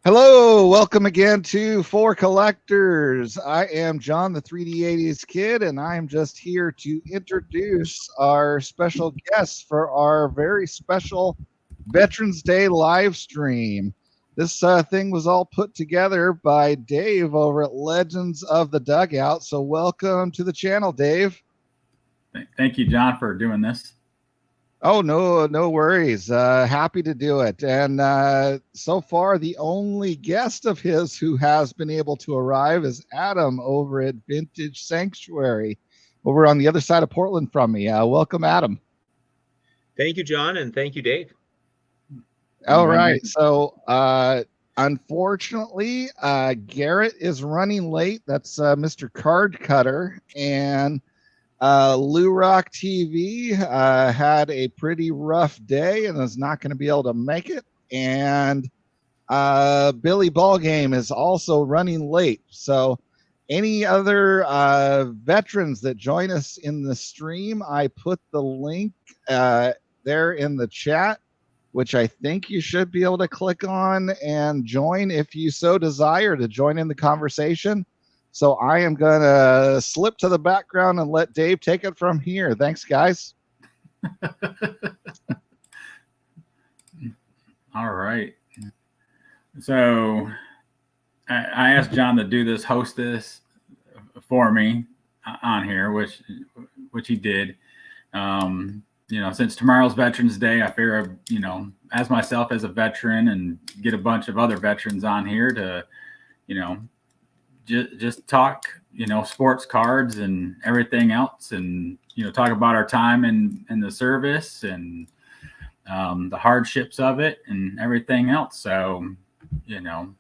Hello, welcome again to For Collectors. I am John, the 3D80s kid, and I am just here to introduce our special guests for our very special Veterans Day live stream. This thing was all put together by Dave over at Legends of the Dugout. So welcome to the channel, Dave. Thank you, John, for doing this. Oh, no worries. Happy to do it. And so far, the only guest of his who has been able to arrive is Adam over at Vintage Sanctuary over on the other side of Portland from me. Welcome, Adam. Thank you, John, and thank you, Dave. All right. So, unfortunately, Garrett is running late. That's Mr. CardCutter. And Lou of LouRokTV had a pretty rough day and is not going to be able to make it. And BillyBallgame is also running late. So any other veterans that join us in the stream, I put the link there in the chat, which I think you should be able to click on and join if you so desire to join in the conversation. So I am going to slip to the background and let Dave take it from here. Thanks, guys. All right. So I asked John to do this, host this for me on here, which he did. Since tomorrow's Veterans Day, I figure, as myself as a veteran and get a bunch of other veterans on here to, just talk, sports cards and everything else, and talk about our time in the service and the hardships of it and everything else. So, Adam,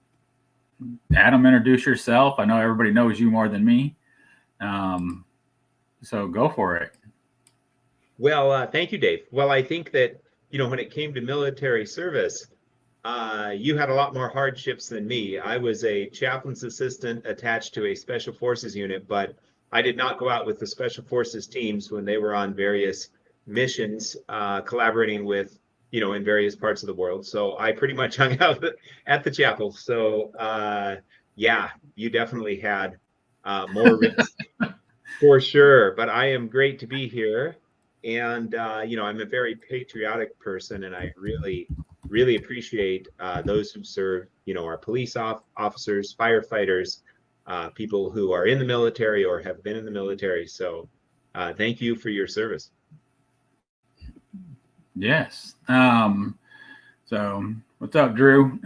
introduce yourself. I know everybody knows you more than me, so go for it. Well, thank you, Dave. Well, I think that when it came to military service, you had a lot more hardships than me. I was a chaplain's assistant attached to a special forces unit, but I did not go out with the special forces teams when they were on various missions, collaborating with, in various parts of the world. So I pretty much hung out at the chapel. So yeah, you definitely had more risk for sure. But I am great to be here. And, I'm a very patriotic person, and I really appreciate those who serve, our police officers, firefighters, people who are in the military or have been in the military. So thank you for your service. Yes. So what's up, Drew?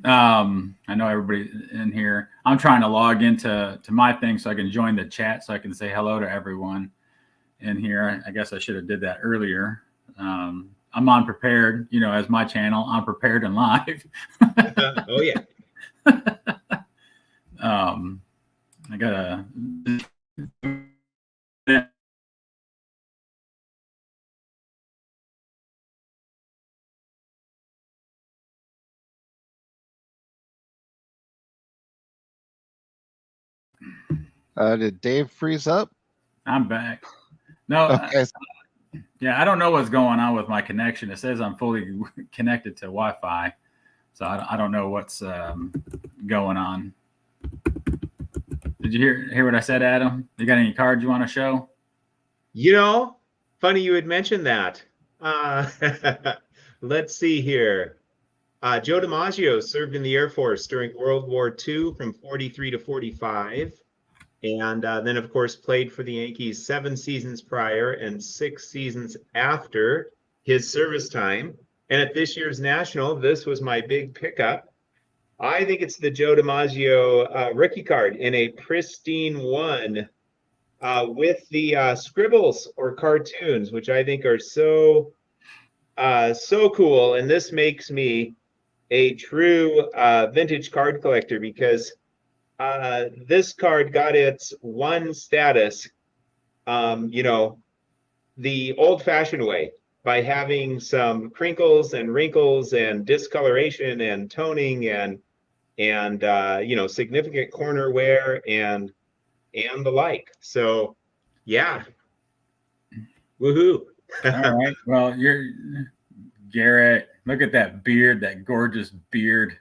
I know everybody in here. I'm trying to log into my thing so I can join the chat so I can say hello to everyone in here. I guess I should have did that earlier. I'm unprepared, as my channel, Unprepared and Live. Oh yeah. I gotta. Did Dave freeze up? I'm back. No. Okay. Yeah, I don't know what's going on with my connection. It says I'm fully connected to Wi-Fi, so I don't know what's going on. Did you hear what I said, Adam? You got any cards you want to show? Funny you had mentioned that. Let's see here. Joe DiMaggio served in the Air Force during World War II from 43 to 45. And then, of course, played for the Yankees 7 seasons prior and 6 seasons after his service time. And at this year's National, this was my big pickup. I think it's the Joe DiMaggio rookie card in a pristine one with the scribbles or cartoons, which I think are so cool. And this makes me a true vintage card collector, because this card got its one status, the old-fashioned way, by having some crinkles and wrinkles and discoloration and toning and significant corner wear and the like. So, yeah, woohoo! All right. Well, you're Garrett. Look at that beard, that gorgeous beard.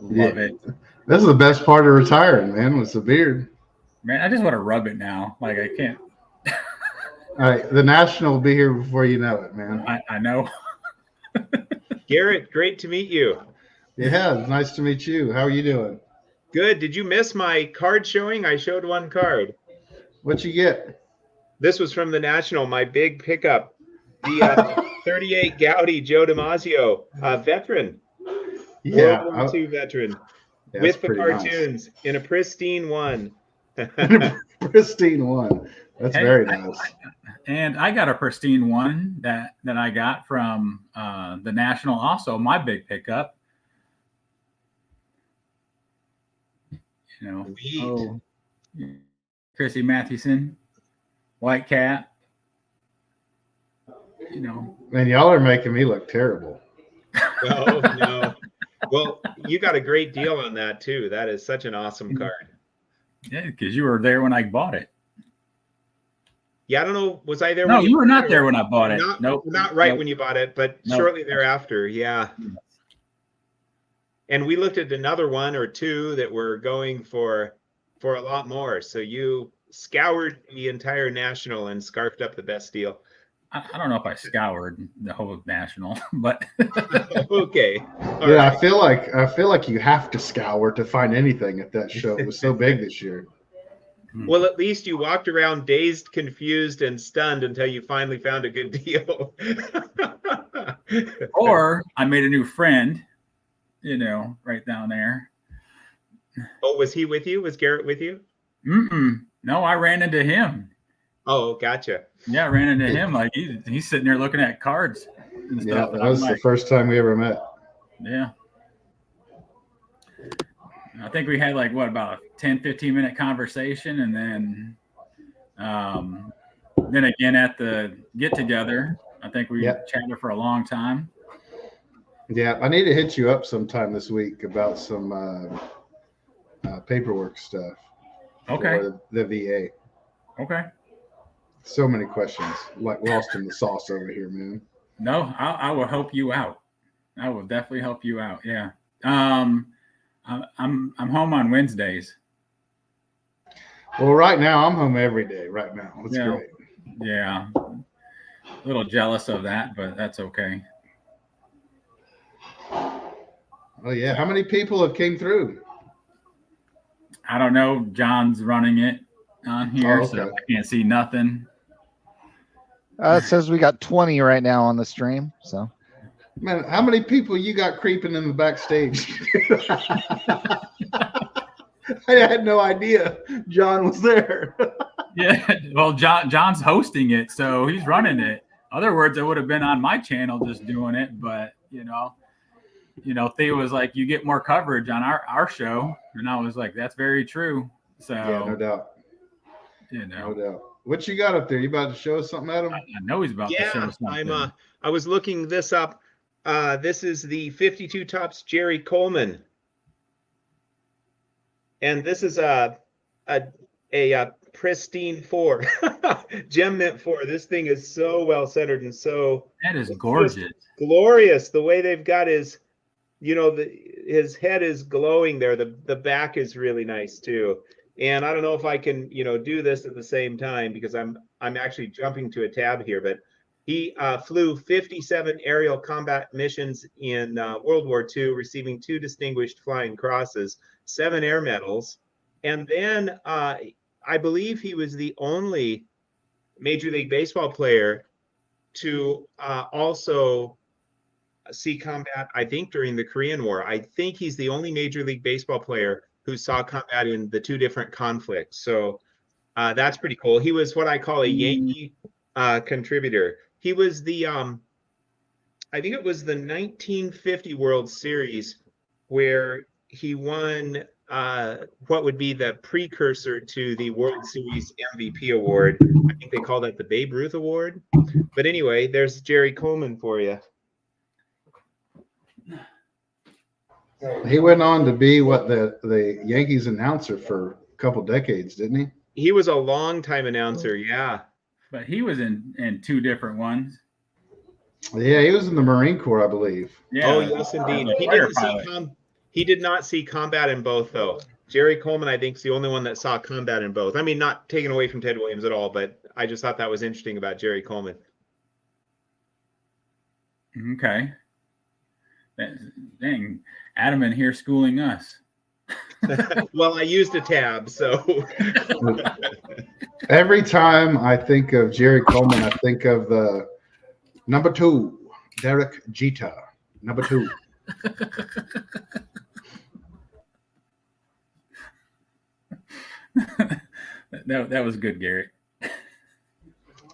Love it. This is the best part of retiring, man, was the beard. Man, I just want to rub it now. Like, I can't. All right, the National will be here before you know it, man. I know. Garrett, great to meet you. Yeah, it's nice to meet you. How are you doing? Good. Did you miss my card showing? I showed one card. What you get? This was from the National, my big pickup. The 38 Gaudy Joe DiMaggio, veteran. Yeah, World War II veteran. yeah, With the pretty cartoons nice. in a pristine one. Pristine one. That's very nice. And I got a pristine one that I got from the National, also my big pickup. You know, Sweet. Chrissy Mathewson, white cat. You know, Man, y'all are making me look terrible. No, no. Well, you got a great deal on that too. That is such an awesome card. yeah, because you were there when I bought it. Yeah, I don't know. Was I there? No, when you were bought not it? there when I bought it. Not, Nope. not right Nope. when you bought it, but Nope. shortly thereafter. Yeah. And we looked at another one or two that were going for a lot more. So you scoured the entire National and scarfed up the best deal. I don't know if I scoured the whole National, but Okay. All Yeah, right. I feel like you have to scour to find anything at that show. It was so big this year. Well, at least you walked around dazed, confused, and stunned until you finally found a good deal. or I made a new friend, you know, right down there. Oh, was he with you? Was Garrett with you? No, I ran into him. Oh, gotcha. Yeah, I ran into him. Like he's sitting there looking at cards and Yeah, stuff. that And was I'm the like, first time we ever met. yeah. I think we had like about a 10, 15-minute conversation, and then again at the get together, I think we chatted for a long time. Yeah, I need to hit you up sometime this week about some paperwork stuff. Okay. For the VA. Okay. So many questions, like lost in the sauce over here, man. No, I will help you out. I will definitely help you out. Yeah. I'm home on Wednesdays. Well, right now I'm home every day. Right now, it's great. Yeah. A little jealous of that, but that's okay. Oh yeah, how many people have came through? I don't know. John's running it on here, so I can't see nothing. It says we got 20 right now on the stream. So, man, how many people you got creeping in the backstage? I had no idea John was there. Yeah, well, John's hosting it, so he's running it. Other words, I would have been on my channel just doing it, but you know, Thea was like, "You get more coverage on our show," and I was like, "That's very true." So, yeah, no doubt. No doubt. What you got up there? You about to show us something, Adam? I know he's about to show something. I was looking this up. This is the 52 Topps Jerry Coleman, and this is a pristine 4, gem mint 4. This thing is so well centered and so that is gorgeous, glorious. The way they've got his, his head is glowing there. The back is really nice too. And I don't know if I can, do this at the same time because I'm actually jumping to a tab here, but he flew 57 aerial combat missions in World War II, receiving 2 distinguished flying crosses, 7 air medals. And then I believe he was the only Major League Baseball player to also see combat, I think, during the Korean War. I think he's the only Major League Baseball player who saw combat in the 2 different conflicts. So that's pretty cool. He was what I call a Yankee contributor. He was the, I think it was the 1950 World Series where he won what would be the precursor to the World Series MVP award. I think they call that the Babe Ruth Award. But anyway, there's Jerry Coleman for you. He went on to be the Yankees announcer for a couple decades, didn't he? He was a long-time announcer, yeah. But he was in 2 different ones. Yeah, he was in the Marine Corps, I believe. Yeah. Oh, yes, indeed. He did not see combat in both, though. Jerry Coleman, I think, is the only one that saw combat in both. I mean, not taken away from Ted Williams at all, but I just thought that was interesting about Jerry Coleman. Okay. Dang, Adam in here schooling us. Well, I used a tab, so. Every time I think of Jerry Coleman, I think of the number 2, Derek Jeter, number 2. that was good, Garrett.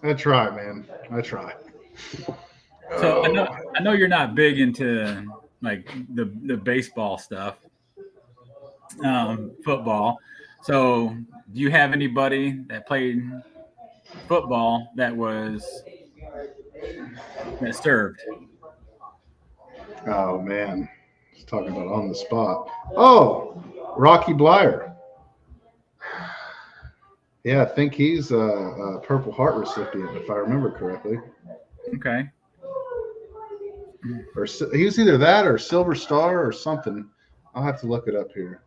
I try, man. I try. So I know you're not big into like the baseball stuff, football. So do you have anybody that played football that served? Oh man, he's talking about on the spot. Oh, Rocky Blyer. Yeah, I think he's a Purple Heart recipient, if I remember correctly. Okay. Or he was either that or Silver Star or something. I'll have to look it up here.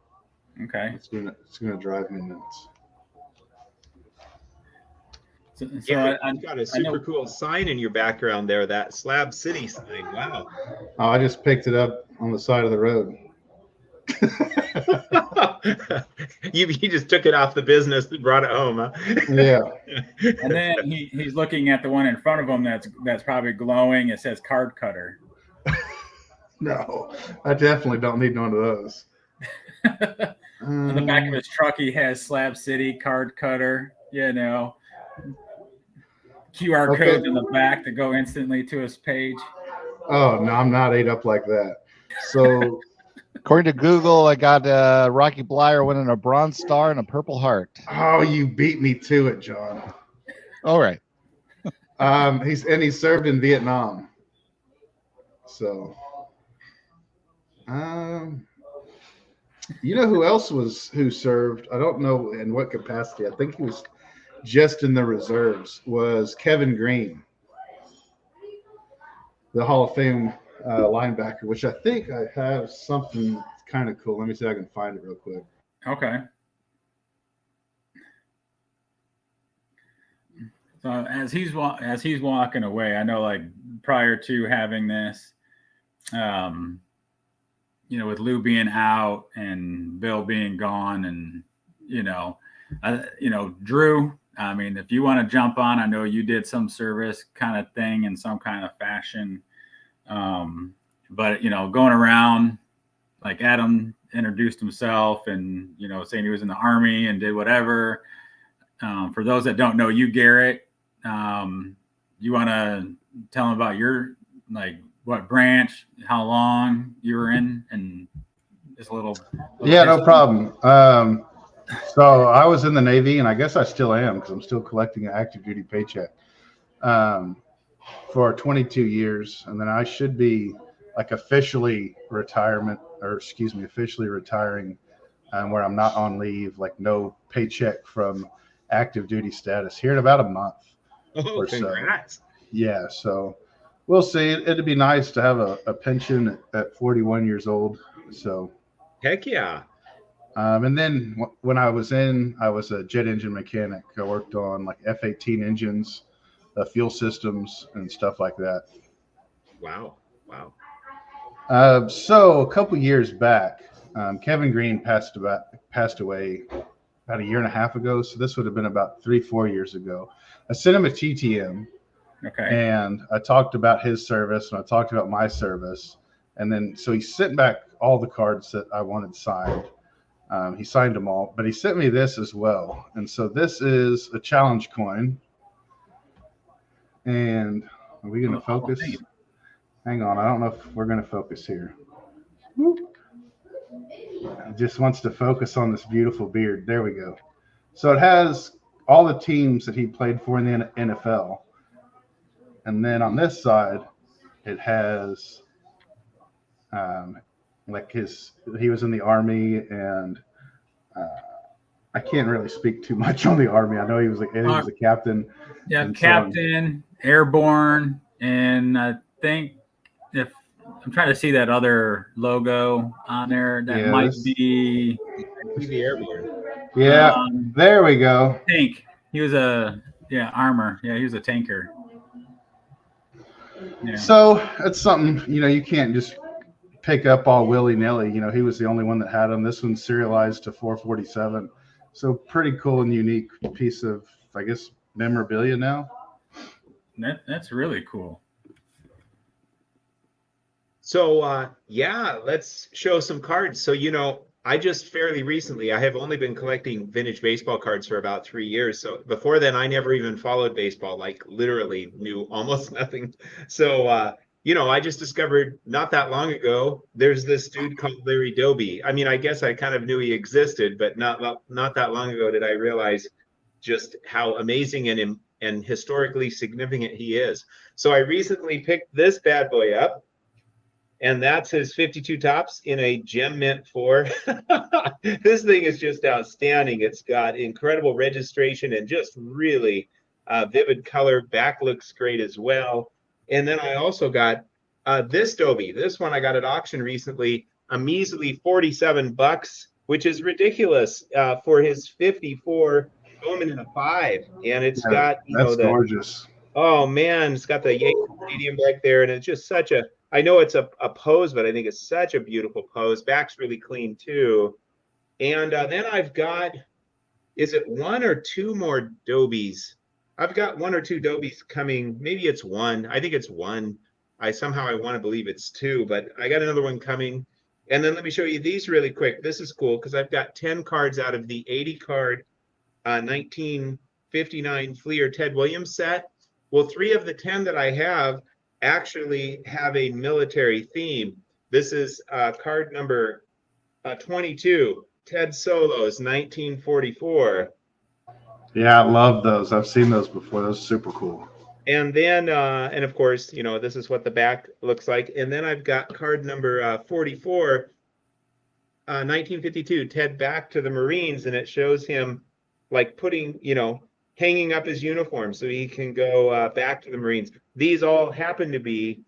Okay. It's gonna drive me nuts. So Yeah, you got a super cool sign in your background there, that Slab City sign. Wow. Oh, I just picked it up on the side of the road. You just took it off the business and brought it home, huh? Yeah. And then he's looking at the one in front of him that's probably glowing. It says CardCutter. No, I definitely don't need one of those. On the back of his truck, he has Slab City, CardCutter, QR codes in the back to go instantly to his page. Oh, no, I'm not ate up like that. So, according to Google, I got Rocky Blyer winning a Bronze Star and a Purple Heart. Oh, you beat me to it, John. All right. He served in Vietnam. So, you know who else who served? I don't know in what capacity. I think he was just in the reserves. Was Kevin Green, the Hall of Fame linebacker, which I think I have something kind of cool. Let me see if I can find it real quick. Okay. So as he's walking away, I know like prior to having this, with Lou being out and Bill being gone, and Drew. I mean, if you want to jump on, I know you did some service kind of thing in some kind of fashion. But going around, like Adam introduced himself and saying he was in the Army and did whatever. For those that don't know you, Garrett, you want to tell them about your what branch, how long you were in, and just a little yeah, no problem. So I was in the Navy, and I guess I still am because I'm still collecting an active duty paycheck for 22 years. And then I should be officially retiring where I'm not on leave, no paycheck from active duty status here in about a month or congrats. so. Yeah, so we'll see. It'd be nice to have a pension at 41 years old. So heck yeah. And then when I was a jet engine mechanic. I worked on F-18 engines, fuel systems, and stuff like that. Wow. So a couple years back, Kevin Green passed away about a year and a half ago. So this would have been about 3-4 years ago. I sent him a TTM. Okay. And I talked about his service and I talked about my service. And then so he sent back all the cards that I wanted signed. He signed them all, but he sent me this as well. And so this is a challenge coin. And are we going to focus? Hang on. I don't know if we're going to focus here. It just wants to focus on this beautiful beard. There we go. So it has all the teams that he played for in the NFL. And then on this side, it has he was in the Army, and I can't really speak too much on the Army. I know he was a captain. Yeah, captain, airborne, and I think if I'm trying to see that other logo on there. That Yeah, might this- be TV Airborne. Yeah, there we go. tank. He was a armor. Yeah, he was a tanker. Yeah. So it's something, you know, you can't just pick up all willy-nilly. You know, he was the only one that had them. This one's serialized to 447. So pretty cool and unique piece of, I guess, memorabilia now. That's really cool. So yeah, let's show some cards. So, you know, I just fairly recently, I have only been collecting vintage baseball cards for about 3 years. So before then, I never even followed baseball, like literally knew almost nothing. So, you know, I just discovered not that long ago, there's this dude called Larry Doby. I mean, I guess I kind of knew he existed, but not that long ago did I realize just how amazing and historically significant he is. So I recently picked this bad boy up. And that's his 52 tops in a gem mint 4. This thing is just outstanding. It's got incredible registration and just really vivid color. Back looks great as well. And then I also got this Dobie. This one I got at auction recently, a measly $47, which is ridiculous for his 54 Bowman in a 5. And it's got, you know, gorgeous. Oh man, it's got the Yankee Stadium back there, and it's just such a. I know it's a pose, but I think it's such a beautiful pose. Back's really clean too. And then I've got, is it 1 or 2 more Dobies? I've got 1 or 2 Dobies coming. Maybe it's 1. I think it's 1. I want to believe it's 2, but I got another one coming. And then let me show you these really quick. This is cool because I've got 10 cards out of the 80 card 1959 Fleer Ted Williams set. Well, 3 of the 10 that I have actually have a military theme. This is card number 22, Ted Solos, 1944. Yeah, I love those. I've seen those before. Those are super cool. And then, and of course, you know, this is what the back looks like. And then I've got card number 44, 1952, Ted back to the Marines, and it shows him like putting, you know, hanging up his uniform so he can go back to the Marines. These all happen to be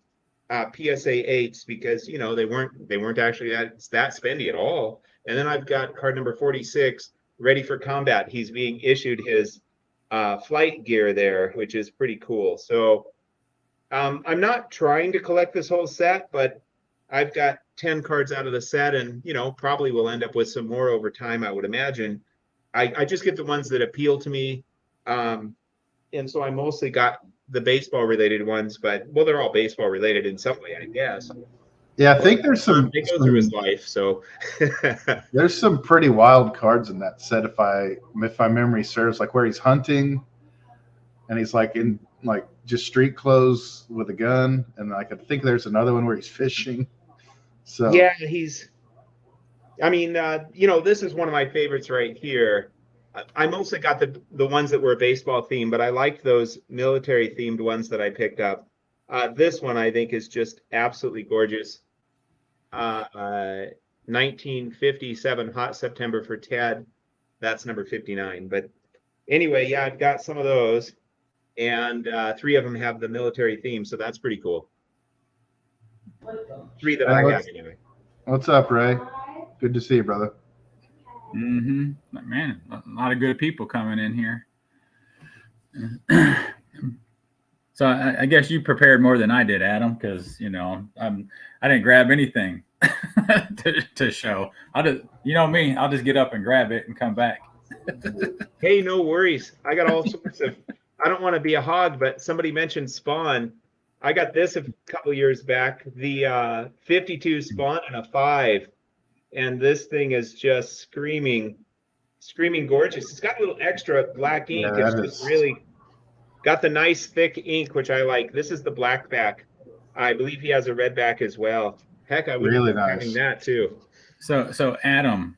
PSA 8s because, you know, they weren't actually that spendy at all. And then I've got card number 46, ready for combat. He's being issued his flight gear there, which is pretty cool. So I'm not trying to collect this whole set, but I've got 10 cards out of the set, and, you know, probably will end up with some more over time, I would imagine. I just get the ones that appeal to me. And so I mostly got the baseball related ones, but well, they're all baseball related in some way, I guess. Yeah, I think there's some. They go through his life, so There's some pretty wild cards in that set, if my memory serves, like where he's hunting, and he's like in like just street clothes with a gun, and I could think there's another one where he's fishing. So yeah, I mean, you know, this is one of my favorites right here. I mostly got the ones that were baseball themed, but I liked those military themed ones that I picked up. This one I think is just absolutely gorgeous. 1957 Hot September for Ted. That's number 59. But anyway, yeah, I've got some of those, and 3 of them have the military theme, so that's pretty cool. 3 that I have anyway. What's up, Ray? Good to see you, brother. Man, a lot of good people coming in here. So I guess you prepared more than I did, Adam, because, you know, I didn't grab anything to show. You know me, I'll just get up and grab it and come back. Hey, no worries. I got all sorts of. I don't want to be a hog, but somebody mentioned Spawn. I got this a couple years back. The 52 Spawn and a 5. And this thing is just screaming gorgeous. It's got a little extra black ink. Yeah, it's just really got the nice thick ink, which I like. This is the black back. I believe he has a red back as well. Heck, I would Really be nice. having that too. So Adam,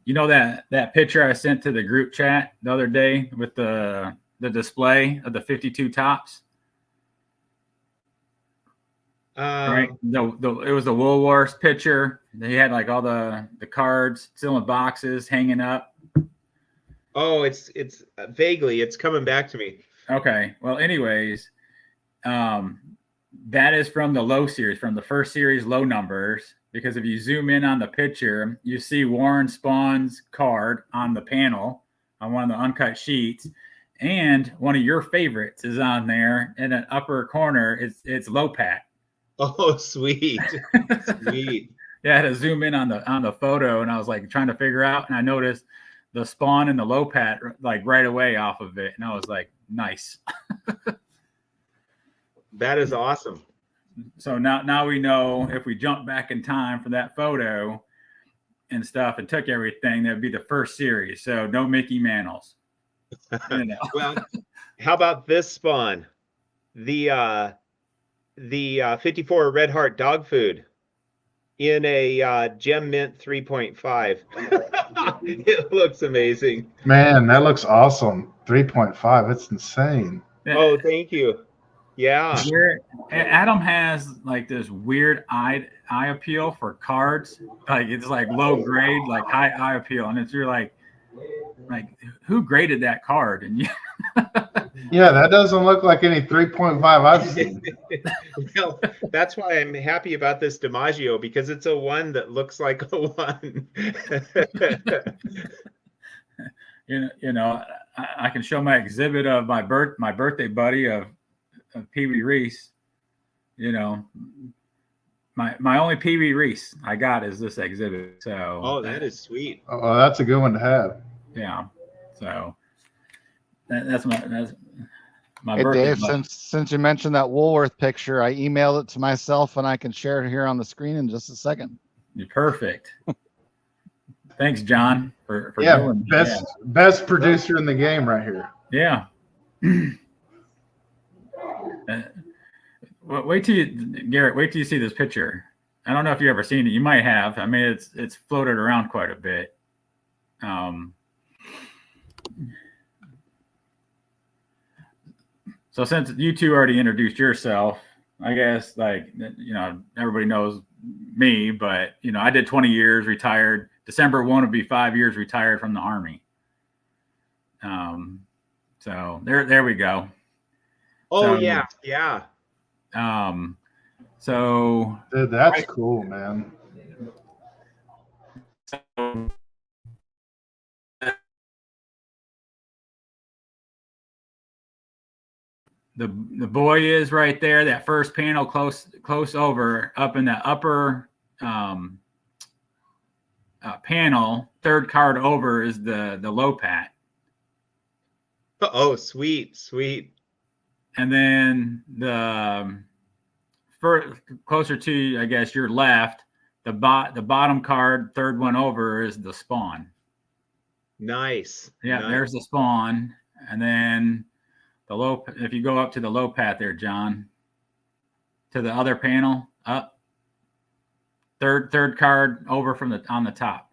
you know that picture I sent to the group chat the other day with the display of the 52 tops? Right. It was the Woolworths picture. They had like all the cards still in boxes hanging up. Oh, it's vaguely, it's coming back to me. Okay. Well, anyways, That is from the low series, from the first series low numbers, because if you zoom in on the picture, you see Warren Spawn's card on the panel on one of the uncut sheets, and one of your favorites is on there in an upper corner. It's Lopat. Oh, sweet. Sweet. Yeah, I had to zoom in on the photo, and I was like trying to figure out, and I noticed the Spawn and the Lopat like right away off of it, and I was like, nice. That is awesome. So now we know if we jump back in time for that photo and stuff and took everything, that would be the first series. So no Mickey Mantles. You know. Well, how about this Spawn? The 54 Red Heart dog food in a Gem Mint 3.5. It looks amazing. Man, that looks awesome. 3.5. That's insane. Oh, thank you. Yeah. Adam has like this weird eye appeal for cards. Like it's like low grade, like high eye appeal, and it's you're like who graded that card? And yeah, that doesn't look like any 3.5 I've seen. Well, that's why I'm happy about this DiMaggio, because it's a 1 that looks like a 1. you know, I can show my exhibit of my birthday buddy of Pee Wee Reese. You know, my only Pee Wee Reese I got is this exhibit. So oh, that is sweet. Oh, that's a good one to have. Yeah. So that's my Hey, birthday Dave, buddy. since you mentioned that Woolworth picture, I emailed it to myself, and I can share it here on the screen in just a second. You're perfect. Thanks, John, for doing best producer in the game right here. Yeah. Wait till Garrett, wait till you see this picture. I don't know if you've ever seen it. You might have. I mean, it's floated around quite a bit. So since you two already introduced yourself, I guess everybody knows me, but I did 20 years, retired. December 1 would be 5 years retired from the Army. So there we go. Oh, so, yeah. So Dude, that's cool, man. The boy is right there. That first panel close over, up in the upper panel. Third card over is the Lopat. Oh, sweet. And then the closer to, I guess, your left, the bottom card, third one over, is the Spawn. Nice. Yeah, nice. There's the Spawn, and then if you go up to the Lopat there, John, to the other panel, up, third card over from on the top,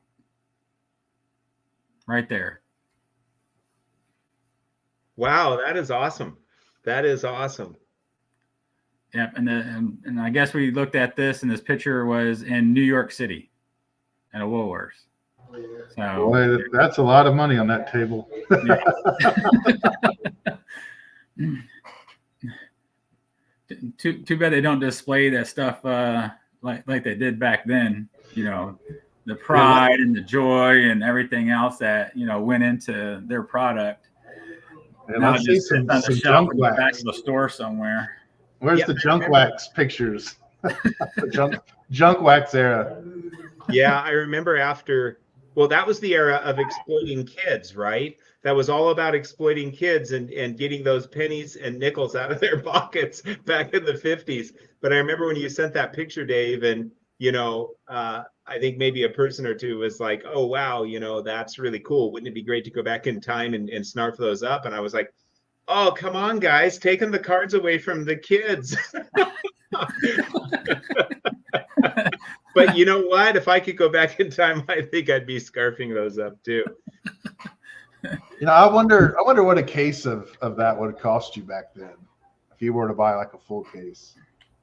right there. Wow, that is awesome. That is awesome. Yep, and I guess we looked at this, and this picture was in New York City at a Woolworths. So Boy, that's a lot of money on that table. Too bad they don't display that stuff like they did back then. The pride and the joy and everything else that went into their product. And Now I see some junk back wax. to the store somewhere. Where's the junk wax pictures? The junk wax era. Yeah, I remember that was the era of exploiting kids, right? That was all about exploiting kids and getting those pennies and nickels out of their pockets back in the 50s. But I remember when you sent that picture, Dave, and I think maybe a person or two was like, oh, wow, that's really cool. Wouldn't it be great to go back in time and snarf those up? And I was like, oh, come on, guys, taking the cards away from the kids. But you know what? If I could go back in time, I think I'd be scarfing those up too. I wonder what a case of that would have cost you back then if you were to buy like a full case.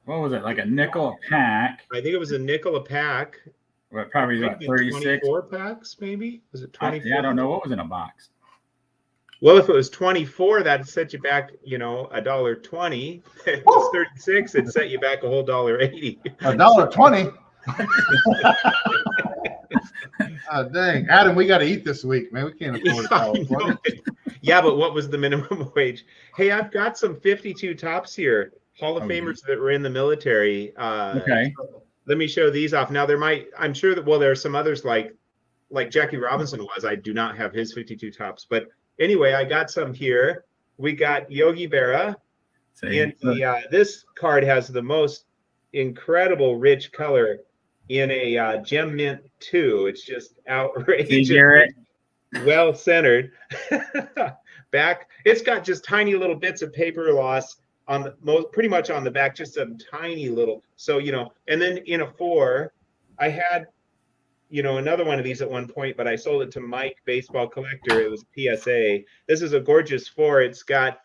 What was it, like a nickel a pack? I think it was a nickel a pack. Well, probably like 36. 24 packs, maybe? Was it 24? I don't know what was in a box. Well, if it was 24, that'd set you back, $1.20. If it was 36, it'd set you back a whole $1.80. $1.20. Dang, Adam, we got to eat this week, man. We can't afford $1.20. Yeah, but what was the minimum wage? Hey, I've got some 52 tops here, Hall of Famers that were in the military. Okay. Let me show these off. Now I'm sure that, there are some others like Jackie Robinson was. I do not have his 52 tops, but anyway, I got some here. We got Yogi Berra. And this card has the most incredible rich color in a Gem Mint 2. It's just outrageous. Garrett. Well centered. Back, it's got just tiny little bits of paper loss on the pretty much on the back, just some tiny little. So, and then in a 4, I had, another one of these at one point, but I sold it to Mike Baseball Collector. It was PSA. This is a gorgeous 4. It's got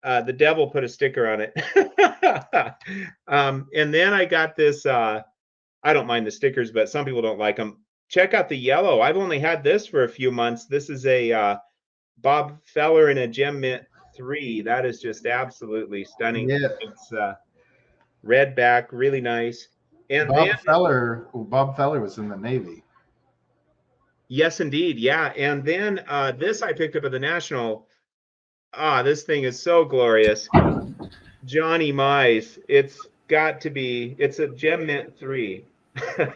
the devil put a sticker on it. And then I got this, I don't mind the stickers, but some people don't like them. Check out the yellow. I've only had this for a few months. This is a Bob Feller in a Gem Mint 3. That is just absolutely stunning. Yeah. It's red back, really nice. And Bob Feller was in the Navy. Yes, indeed. Yeah. And then this I picked up at the National. This thing is so glorious. Johnny Mize. It's a Gem Mint 3. And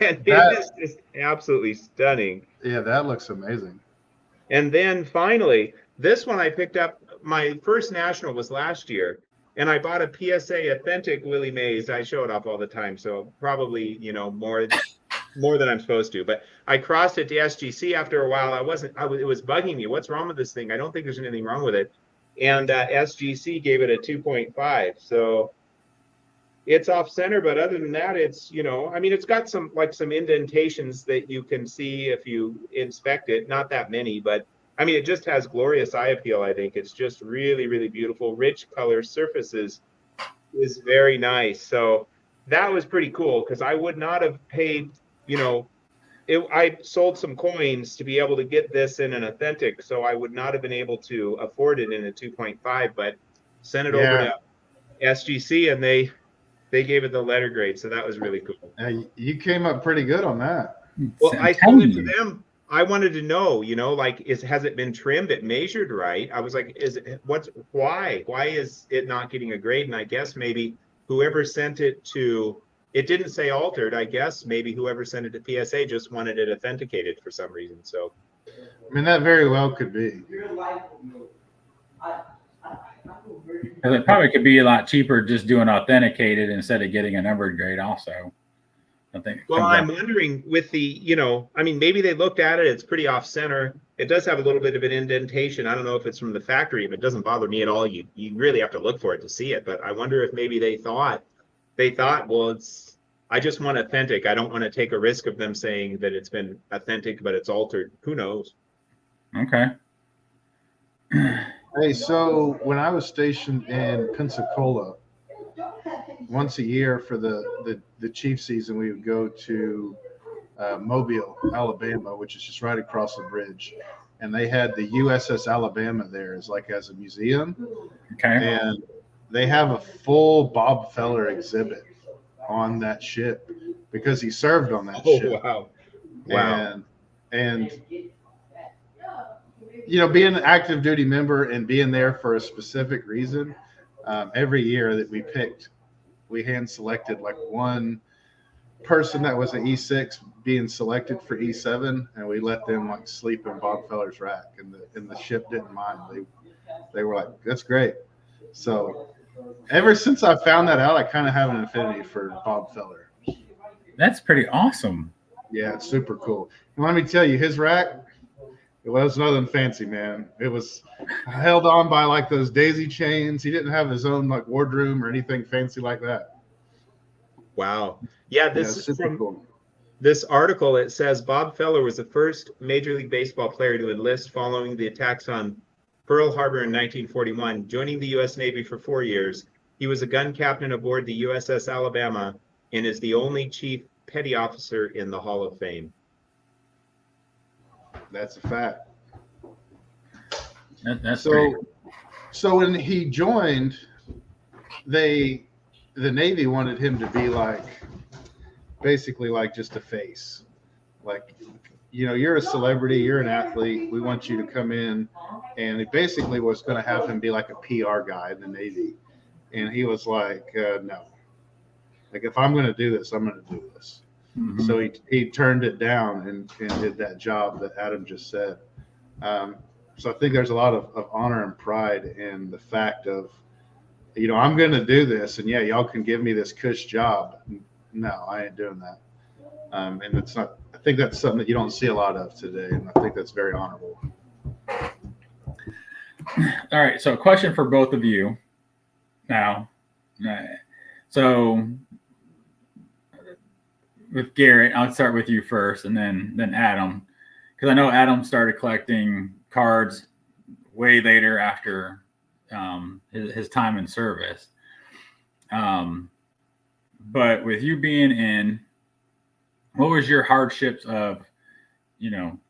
it is just absolutely stunning. Yeah, that looks amazing. And then finally, this one I picked up. My first National was last year, and I bought a PSA authentic Willie Mays. I show it off all the time, so probably more than I'm supposed to. But I crossed it to SGC after a while. It was bugging me. What's wrong with this thing? I don't think there's anything wrong with it. And SGC gave it a 2.5. So it's off center, but other than that, it's it's got some indentations that you can see if you inspect it. Not that many, but it just has glorious eye appeal. I think it's just really, really beautiful. Rich color surfaces is very nice. So that was pretty cool because I would not have paid. I sold some coins to be able to get this in an authentic, so I would not have been able to afford it in a 2.5. But sent it over to SGC, and they gave it the letter grade, so that was really cool. You came up pretty good on that. Well, I told it to them. I wanted to know, has it been trimmed? It measured right. I was like, why is it not getting a grade? And I guess maybe whoever sent it to, it didn't say altered. I guess maybe whoever sent it to PSA just wanted it authenticated for some reason. So, that very well could be. It probably could be a lot cheaper just doing authenticated instead of getting a numbered grade also. I think. Well, I'm wondering with the, maybe they looked at it. It's pretty off center. It does have a little bit of an indentation. I don't know if it's from the factory. If it doesn't bother me at all, you really have to look for it to see it. But I wonder if maybe they thought, well, I just want authentic. I don't want to take a risk of them saying that it's been authentic, but it's altered. Who knows? Okay. Hey, so when I was stationed in Pensacola, once a year for the Chief season, we would go to Mobile, Alabama, which is just right across the bridge. And they had the USS Alabama there as a museum. Okay. And they have a full Bob Feller exhibit on that ship because he served on that ship. Wow. Wow. And being an active duty member and being there for a specific reason, every year that we picked, we hand selected one person that was an E6 being selected for E7, and we let them sleep in Bob Feller's rack, and the ship didn't mind. They were like, that's great. So ever since I found that out, I kind of have an affinity for Bob Feller. That's pretty awesome. Yeah, it's super cool. And let me tell you, his rack, it was nothing fancy, man. It was held on by those daisy chains. He didn't have his own wardroom or anything fancy like that. Wow. Yeah, this is from cool. This article. It says Bob Feller was the first Major League Baseball player to enlist following the attacks on Pearl Harbor in 1941, joining the U.S. Navy for 4 years. He was a gun captain aboard the USS Alabama and is the only chief petty officer in the Hall of Fame. That's a fact. That's great. So when he joined, the Navy wanted him to be like, basically like just a face. Like, you're a celebrity, you're an athlete. We want you to come in. And it basically was going to have him be like a PR guy in the Navy. And he was like, no. Like, if I'm going to do this, I'm going to do this. Mm-hmm. So he turned it down and did that job that Adam just said. So I think there's a lot of honor and pride in the fact of, I'm going to do this. And yeah, y'all can give me this cush job. No, I ain't doing that. And it's not, I think that's something that you don't see a lot of today. And I think that's very honorable. All right. So a question for both of you now. So with Garrett, I'll start with you first and then Adam, because I know Adam started collecting cards way later after his time in service. But with you being in, what was your hardships of,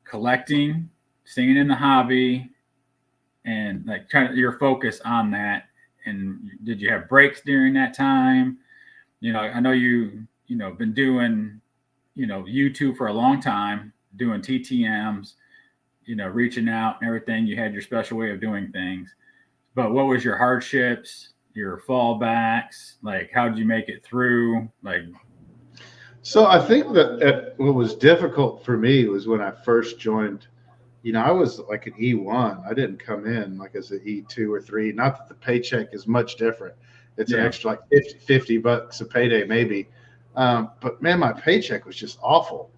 collecting, staying in the hobby, and like your focus on that? And did you have breaks during that time? I know you been doing, YouTube for a long time, doing TTMs, reaching out and everything. You had your special way of doing things. But what was your hardships, your fallbacks? Like, how did you make it through? So I think that what was difficult for me was when I first joined, I was like an E1. I didn't come in like as an E2 or 3. Not that the paycheck is much different. It's an extra like $50 a payday maybe. But man, my paycheck was just awful.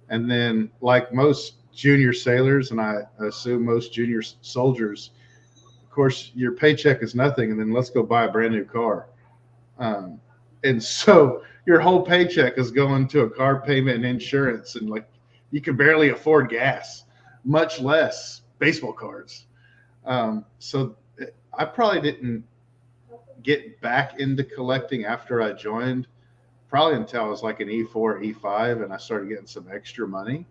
And then like most junior sailors, and I assume most junior soldiers, of course, your paycheck is nothing. And then let's go buy a brand new car. And so your whole paycheck is going to a car payment and insurance. And like, you can barely afford gas, much less baseball cards. So I probably didn't get back into collecting after I joined, probably until I was like an E4, E5, and I started getting some extra money.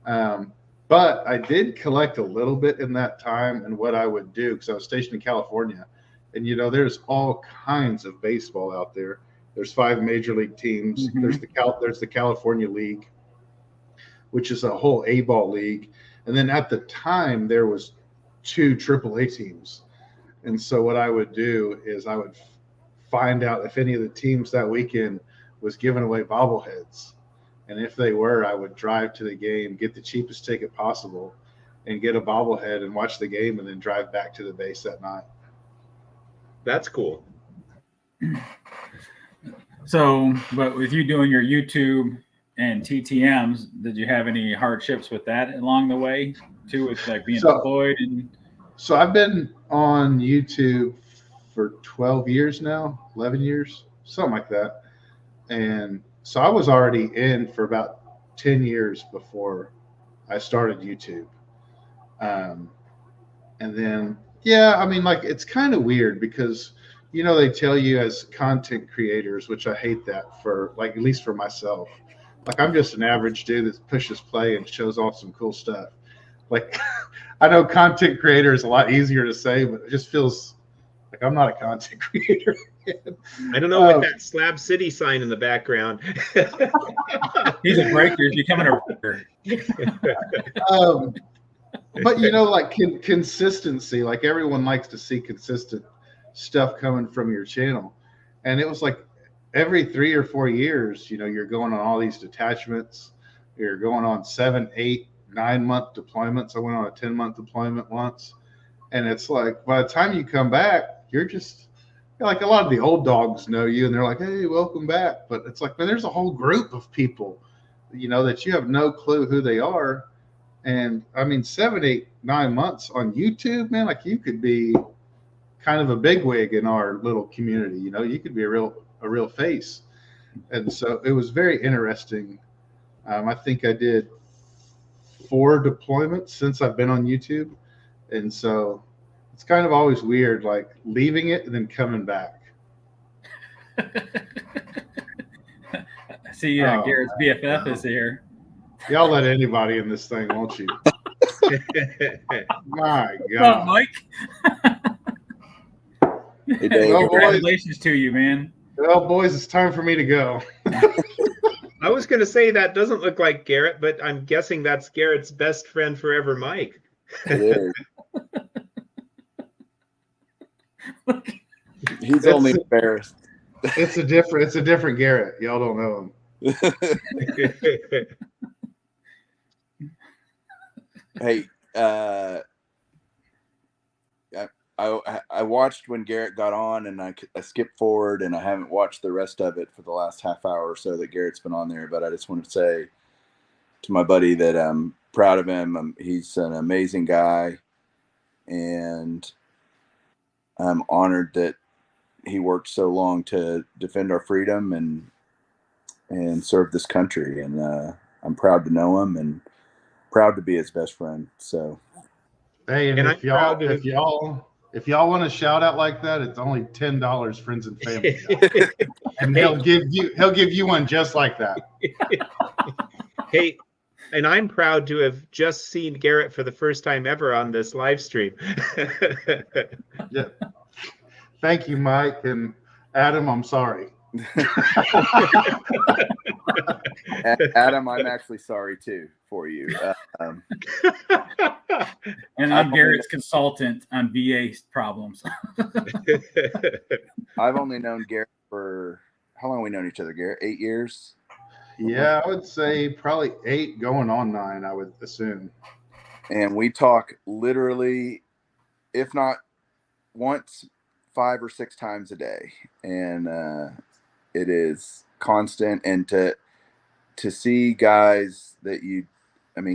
But I did collect a little bit in that time. And what I would do, because I was stationed in California, and there's all kinds of baseball out there. There's 5 major league teams. Mm-hmm. There's the California League, which is a whole A-ball league. And then at the time, there was 2 AAA teams. And so what I would do is I would find out if any of the teams that weekend was giving away bobbleheads. And if they were, I would drive to the game, get the cheapest ticket possible, and get a bobblehead and watch the game and then drive back to the base that night. That's cool. So, but with you doing your YouTube and TTMs, did you have any hardships with that along the way too, with like being deployed? So I've been on YouTube for 12 years now, 11 years, something like that. And so I was already in for about 10 years before I started YouTube. And then, it's kind of weird because, they tell you as content creators, which I hate that for, like, at least for myself. Like, I'm just an average dude that pushes play and shows off some cool stuff. Like, I know content creator is a lot easier to say, but it just feels like I'm not a content creator. I don't know with that Slab City sign in the background. He's a breaker. He's becoming a breaker. But consistency. Like, everyone likes to see consistent stuff coming from your channel, and it was like every 3 or 4 years, you're going on all these detachments. You're going on 7, 8, 9 month deployments. I went on a 10-month deployment once, and it's like by the time you come back, you're like a lot of the old dogs know you, and they're like, "Hey, welcome back." But it's like, man, there's a whole group of people, that you have no clue who they are. And 7, 8, 9 months on YouTube, man, like you could be kind of a bigwig in our little community. You could be a real face. And so it was very interesting. I think I did 4 deployments since I've been on YouTube. And so it's kind of always weird, like leaving it and then coming back. See, Garrett's BFF is here. Y'all let anybody in this thing, won't you? My What's up, God. Mike? Hey, Dave. Well, boys, Congratulations to you, man. well, boys, it's time for me to go. I was going to say that doesn't look like Garrett, but I'm guessing that's Garrett's best friend forever, Mike. It is. He's only embarrassed. It's a different Garrett. Y'all don't know him. Hey, I watched when Garrett got on, and I skipped forward, and I haven't watched the rest of it for the last half hour or so that Garrett's been on there. But I just want to say to my buddy that I'm proud of him. He's an amazing guy, and I'm honored that he worked so long to defend our freedom and serve this country. And I'm proud to know him and proud to be his best friend. So, Hey, and And if y'all want to shout out like that, it's only $10, friends and family. And he'll give you one just like that. Hey, and I'm proud to have just seen Garrett for the first time ever on this live stream. Yeah. Thank you, Mike. And Adam, I'm sorry. Adam, I'm actually sorry too for you. And I'm Garrett's consultant on VA problems. I've only known Garrett for how long have we known each other, Garrett? 8 years? Yeah, I would say probably 8 going on 9, I would assume. And we talk literally, if not once, 5 or 6 times a day. And it is constant. And to see guys that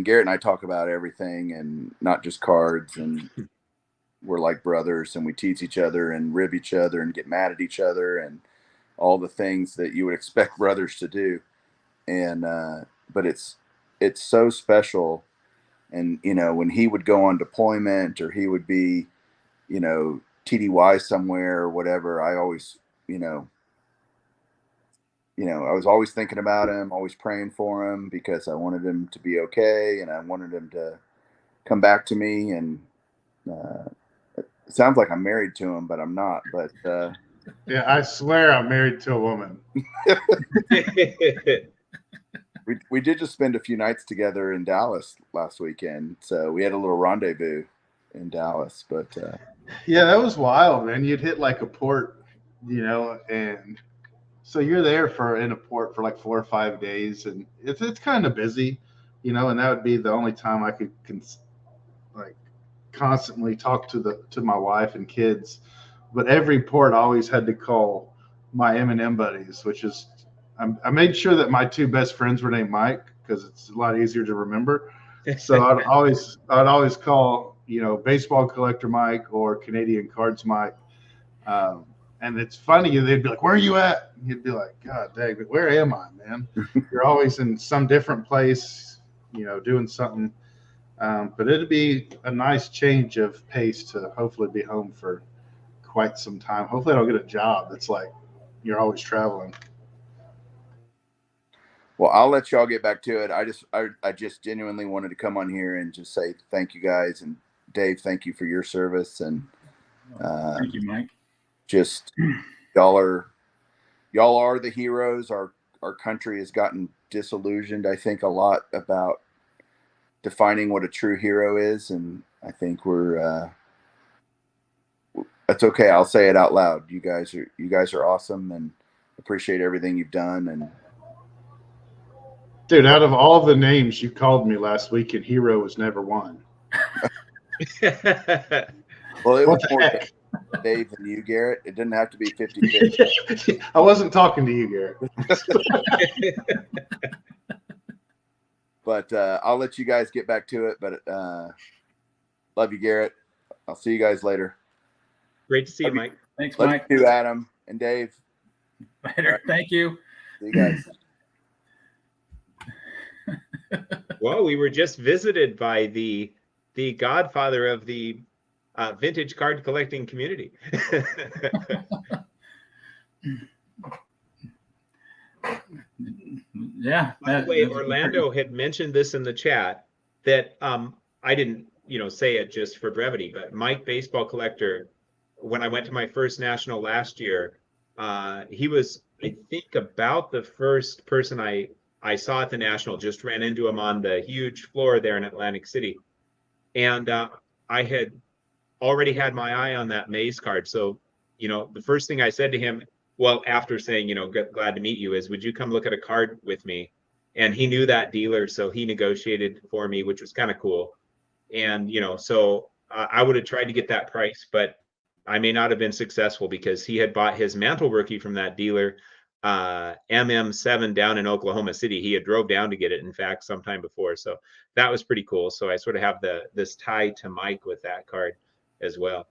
Garrett and I talk about everything and not just cards, and we're like brothers, and we tease each other and rib each other and get mad at each other and all the things that you would expect brothers to do. And but it's so special. And when he would go on deployment, or he would be TDY somewhere or whatever, I always I was always thinking about him, always praying for him, because I wanted him to be okay, and I wanted him to come back to me. And it sounds like I'm married to him, but I'm not. But yeah, I swear I'm married to a woman. we did just spend a few nights together in Dallas last weekend, so we had a little rendezvous in Dallas. But yeah, that was wild, man. You'd hit like a port, and so you're there in a port for like 4 or 5 days, and it's kind of busy, and that would be the only time I could constantly talk to my wife and kids. But every port always had to call my M&M buddies, which is I made sure that my 2 best friends were named Mike, because it's a lot easier to remember. So I'd always call baseball collector Mike or Canadian cards Mike. And it's funny, they'd be like, "Where are you at?" And you'd be like, "God dang, where am I, man?" You're always in some different place, doing something. But it'd be a nice change of pace to hopefully be home for quite some time. Hopefully I don't get a job that's like you're always traveling. Well, I'll let y'all get back to it. I just genuinely wanted to come on here and just say thank you guys. And Dave, thank you for your service. And Thank you, Mike. Just y'all are the heroes. Our country has gotten disillusioned, I think, a lot about defining what a true hero is. And I think that's okay. I'll say it out loud. You guys are awesome, and appreciate everything you've done. And dude, out of all the names you called me last week, and hero was never one. Well, it was more Dave and you, Garrett. It didn't have to be 50-50. I wasn't talking to you, Garrett. But I'll let you guys get back to it. But love you, Garrett. I'll see you guys later. Great to see you, Mike. Thanks, Love Mike. you, Adam and Dave. Later. Right. Thank you. See you guys. Well, we were just visited by the godfather of the vintage card collecting community. Yeah. By the way, Orlando had mentioned this in the chat, that I didn't, say it just for brevity, but Mike Baseball Collector, when I went to my first national last year, he was, I think, about the first person I saw at the national. Just ran into him on the huge floor there in Atlantic City. And I had already had my eye on that Maze card. So, the first thing I said to him, well, after saying, glad to meet you, is, would you come look at a card with me? And he knew that dealer, so he negotiated for me, which was kind of cool. And, so I would have tried to get that price, but I may not have been successful because he had bought his Mantle rookie from that dealer, MM7 down in Oklahoma City. He had drove down to get it, in fact, sometime before. So that was pretty cool. So I sort of have this tie to Mike with that card as well.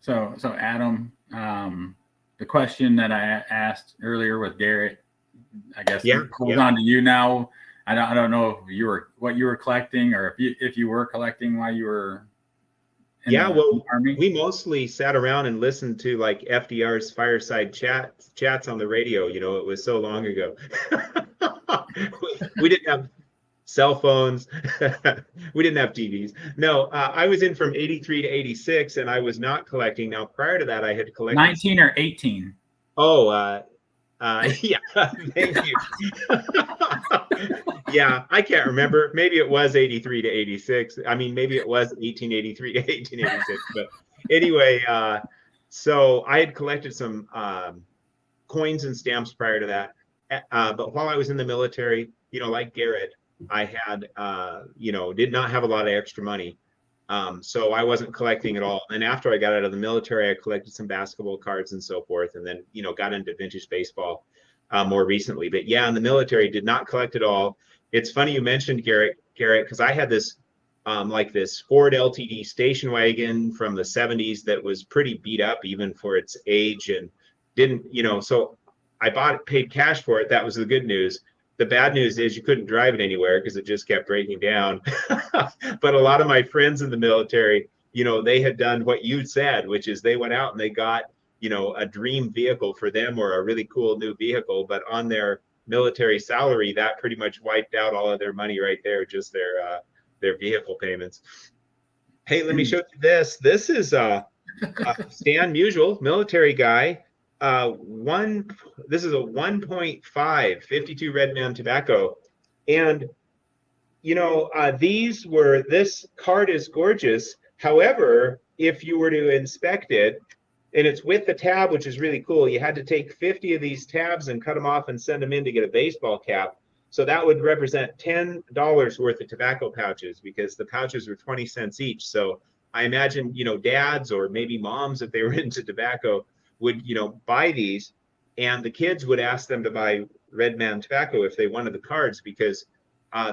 So Adam, the question that I asked earlier with Garrett, I guess holds on to you now. I don't know if what you were collecting, or if you were collecting while you were in the Army. We mostly sat around and listened to like FDR's fireside chats on the radio. It was so long ago. we didn't have cell phones. We didn't have TVs. No, I was in from 83 to 86, and I was not collecting. Now, prior to that, I had collected 19 or 18. Oh, yeah, thank you. Yeah, I can't remember. Maybe it was 83 to 86. I mean, maybe it was 1883 to 1886. But anyway, so I had collected some coins and stamps prior to that. But while I was in the military, like Garrett, I had, did not have a lot of extra money. So I wasn't collecting at all. And after I got out of the military, I collected some basketball cards and so forth. And then, got into vintage baseball more recently. But yeah, in the military, did not collect at all. It's funny you mentioned Garrett, because I had this this Ford LTD station wagon from the 70s that was pretty beat up even for its age, and didn't, so I paid cash for it. That was the good news. The bad news is you couldn't drive it anywhere because it just kept breaking down. But a lot of my friends in the military, they had done what you said, which is they went out and they got, a dream vehicle for them, or a really cool new vehicle, but on their military salary, that pretty much wiped out all of their money right there, just their vehicle payments. Hey, let me show you this. This is Stan Musial, military guy. This is a 1.5 52 Red Man tobacco, and this card is gorgeous. However, if you were to inspect it, and it's with the tab, which is really cool, you had to take 50 of these tabs and cut them off and send them in to get a baseball cap. So that would represent $10 worth of tobacco pouches, because the pouches were 20 cents each. So I imagine, dads or maybe moms, if they were into tobacco, would, buy these, and the kids would ask them to buy Red Man tobacco if they wanted the cards, because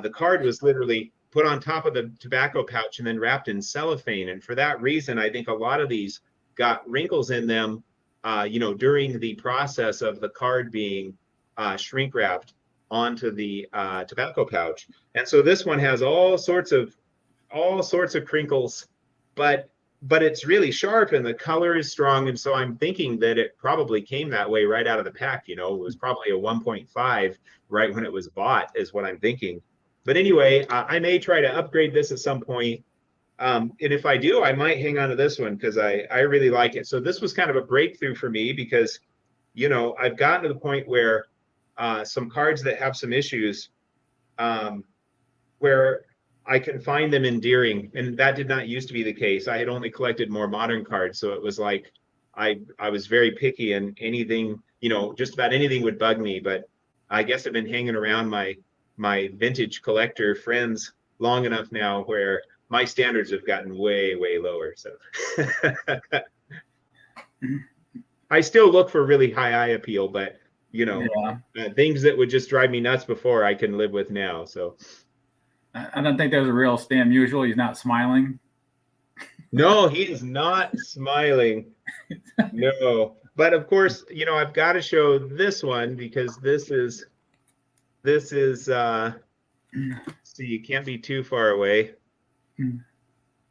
the card was literally put on top of the tobacco pouch and then wrapped in cellophane. And for that reason, I think a lot of these got wrinkles in them, during the process of the card being shrink wrapped onto the tobacco pouch. And so this one has all sorts of crinkles, but it's really sharp and the color is strong. And so I'm thinking that it probably came that way right out of the pack. It was probably a 1.5 right when it was bought, is what I'm thinking. But anyway, I may try to upgrade this at some point. And if I do, I might hang on to this one because I really like it. So this was kind of a breakthrough for me because, I've gotten to the point where some cards that have some issues, where I can find them endearing, and that did not used to be the case. I had only collected more modern cards, so it was like I was very picky, and anything, just about anything would bug me. But I guess I've been hanging around my vintage collector friends long enough now where my standards have gotten way, way lower. So I still look for really high eye appeal, but things that would just drive me nuts before I can live with now. So I don't think there's a real Stan Musial. He's not smiling. No, he is not smiling. No, but of course, I've got to show this one because this is see, you can't be too far away.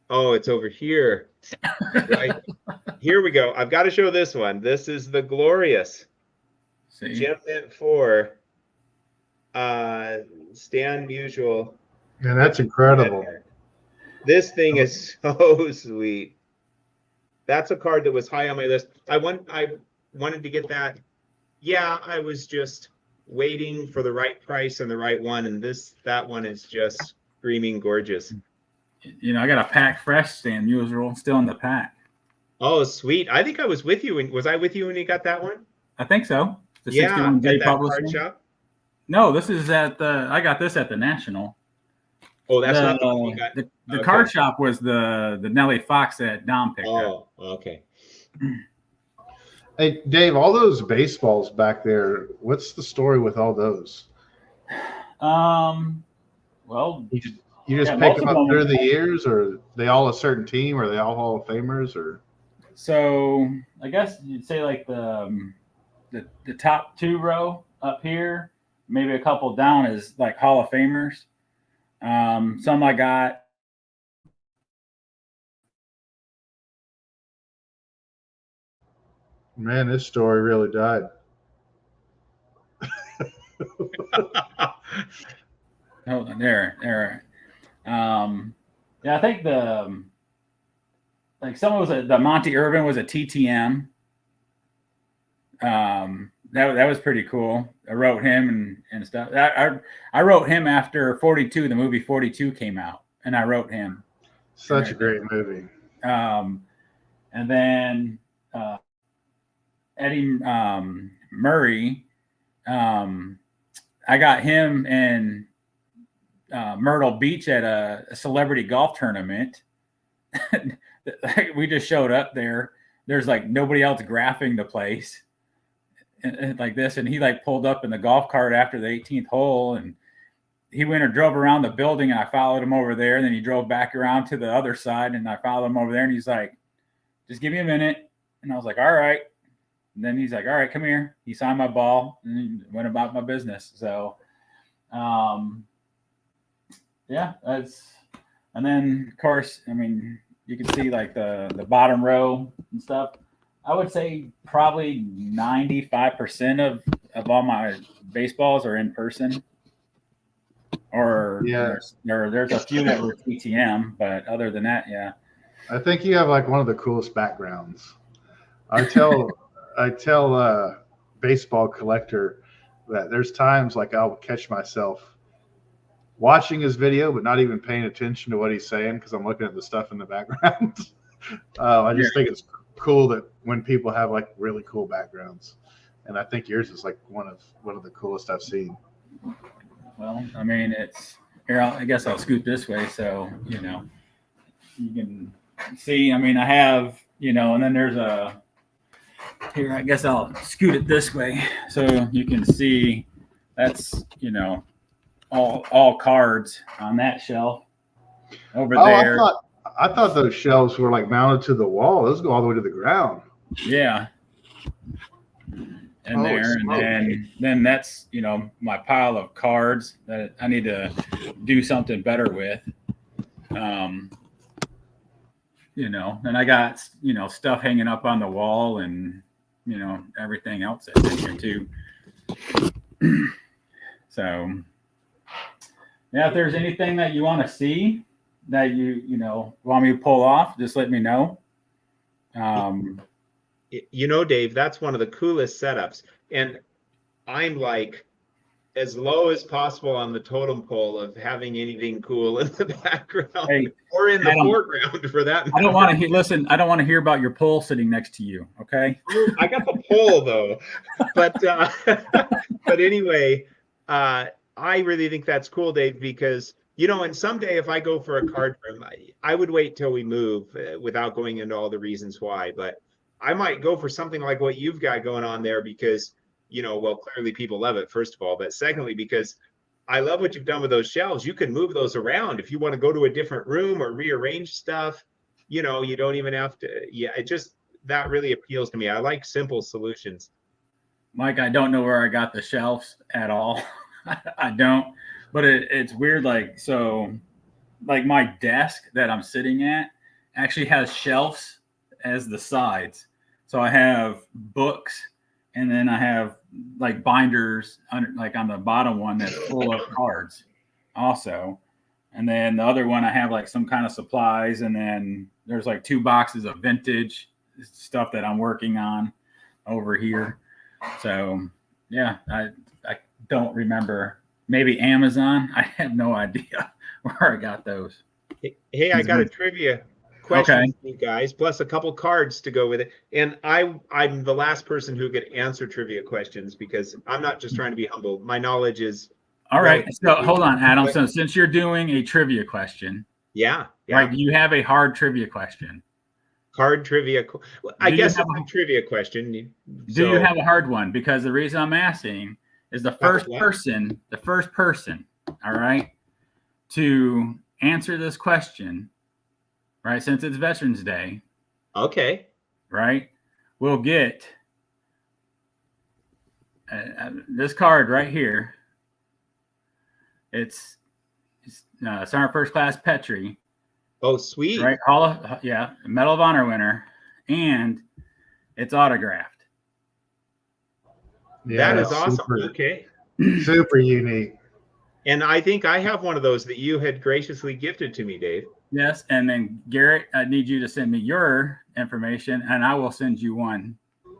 Oh, it's over here. Right. Here we go. I've got to show this one. This is the glorious Gem Mint 4 Stan Musial. And that's incredible. This thing is so sweet. That's a card that was high on my list. I wanted to get that. Yeah, I was just waiting for the right price and the right one, and that one is just screaming gorgeous. You know, I got a pack fresh Stan Musial still in the pack. Oh, sweet. I think I was with you. Was I with you when you got that one? I think so. The Yeah, 61J at that publishing. card shop. No, this is at the. I got this at the National. Oh, that's not the one you got. The Okay. card shop was the Nelly Fox that Dom picked up. Oh, okay. Hey, Dave, all those baseballs back there, what's the story with all those? Well, You just Yeah, pick most them of up them- through the years, or are they all a certain team? Or are they all Hall of Famers? Or so I guess you'd say like the top 2 row up here, maybe a couple down is like Hall of Famers. Some I got. man, this story really died. Hold on, there. Yeah, I think someone was the Monty Irvin was a TTM. That was pretty cool. I wrote him and stuff. I wrote him after 42. The movie 42 came out, and I wrote him. Such a great movie. And then Eddie Murray. I got him in Myrtle Beach at a celebrity golf tournament. We just showed up there. There's like nobody else graphing the place and like this. And he like pulled up in the golf cart after the 18th hole, and he went or drove around the building, and I followed him over there. And then he drove back around to the other side, and I followed him over there, and he's like, just give me a minute. And I was like, all right. And then he's like, all right, come here. He signed my ball and went about my business. So, yeah, and then of course, I mean, you can see like the bottom row and stuff. I would say probably 95% of all my baseballs are in person. Or Yeah. there's a few that were TTM, but other than that, yeah. I think you have like one of the coolest backgrounds. I tell baseball collector that there's times like I'll catch myself watching his video but not even paying attention to what he's saying because I'm looking at the stuff in the background. I just think it's cool that when people have like really cool backgrounds, and I think yours is like one of the coolest I've seen. Well, I mean, it's here. I guess I'll scoot this way so you can see. I mean, I have and then there's a here. I guess I'll scoot it this way so you can see. That's all cards on that shelf over there. I thought those shelves were like mounted to the wall. Those go all the way to the ground. Yeah. And then that's my pile of cards that I need to do something better with. And I got stuff hanging up on the wall and everything else that's in here too. So yeah, if there's anything that you want to see that you want me to pull off, just let me know. Dave, that's one of the coolest setups. And I'm like as low as possible on the totem pole of having anything cool in the background or in the foreground for that matter. I don't want to listen. I don't want to hear about your pole sitting next to you. Okay. I got the pole though, but anyway, I really think that's cool, Dave, because and someday if I go for a card room, I would wait till we move without going into all the reasons why, but I might go for something like what you've got going on there because, clearly people love it, first of all, but secondly, because I love what you've done with those shelves. You can move those around if you want to go to a different room or rearrange stuff. You don't even have to. Yeah, that really appeals to me. I like simple solutions. Mike, I don't know where I got the shelves at all. I don't, but it's weird. Like my desk that I'm sitting at actually has shelves as the sides. So I have books and then I have like binders under, like on the bottom one that's full of cards also. And then the other one I have like some kind of supplies, and then there's like 2 boxes of vintage stuff that I'm working on over here. So yeah, I don't remember. Maybe Amazon. I have no idea where I got those. Hey, I got a trivia question Okay. for you guys, plus a couple cards to go with it. And I'm the last person who could answer trivia questions because I'm not just trying to be humble. My knowledge is All right. So relatively- hold on, Adam. So since you're doing a trivia question, yeah. right? Do you have a hard trivia question? Card trivia. I Do you guess have it's a trivia question. Do you have a hard one? Because the reason I'm asking is the first person, all right, to answer this question, right, since it's Veterans Day, Okay. right, will get this card right here. It's Sergeant First Class Petrie. Oh, sweet. Right, Medal of Honor winner, and it's autographed. Yeah, that is awesome. super, okay. Super unique. And I think I have one of those that you had graciously gifted to me, Dave. Yes, and then Garrett, I need you to send me your information, and I will send you one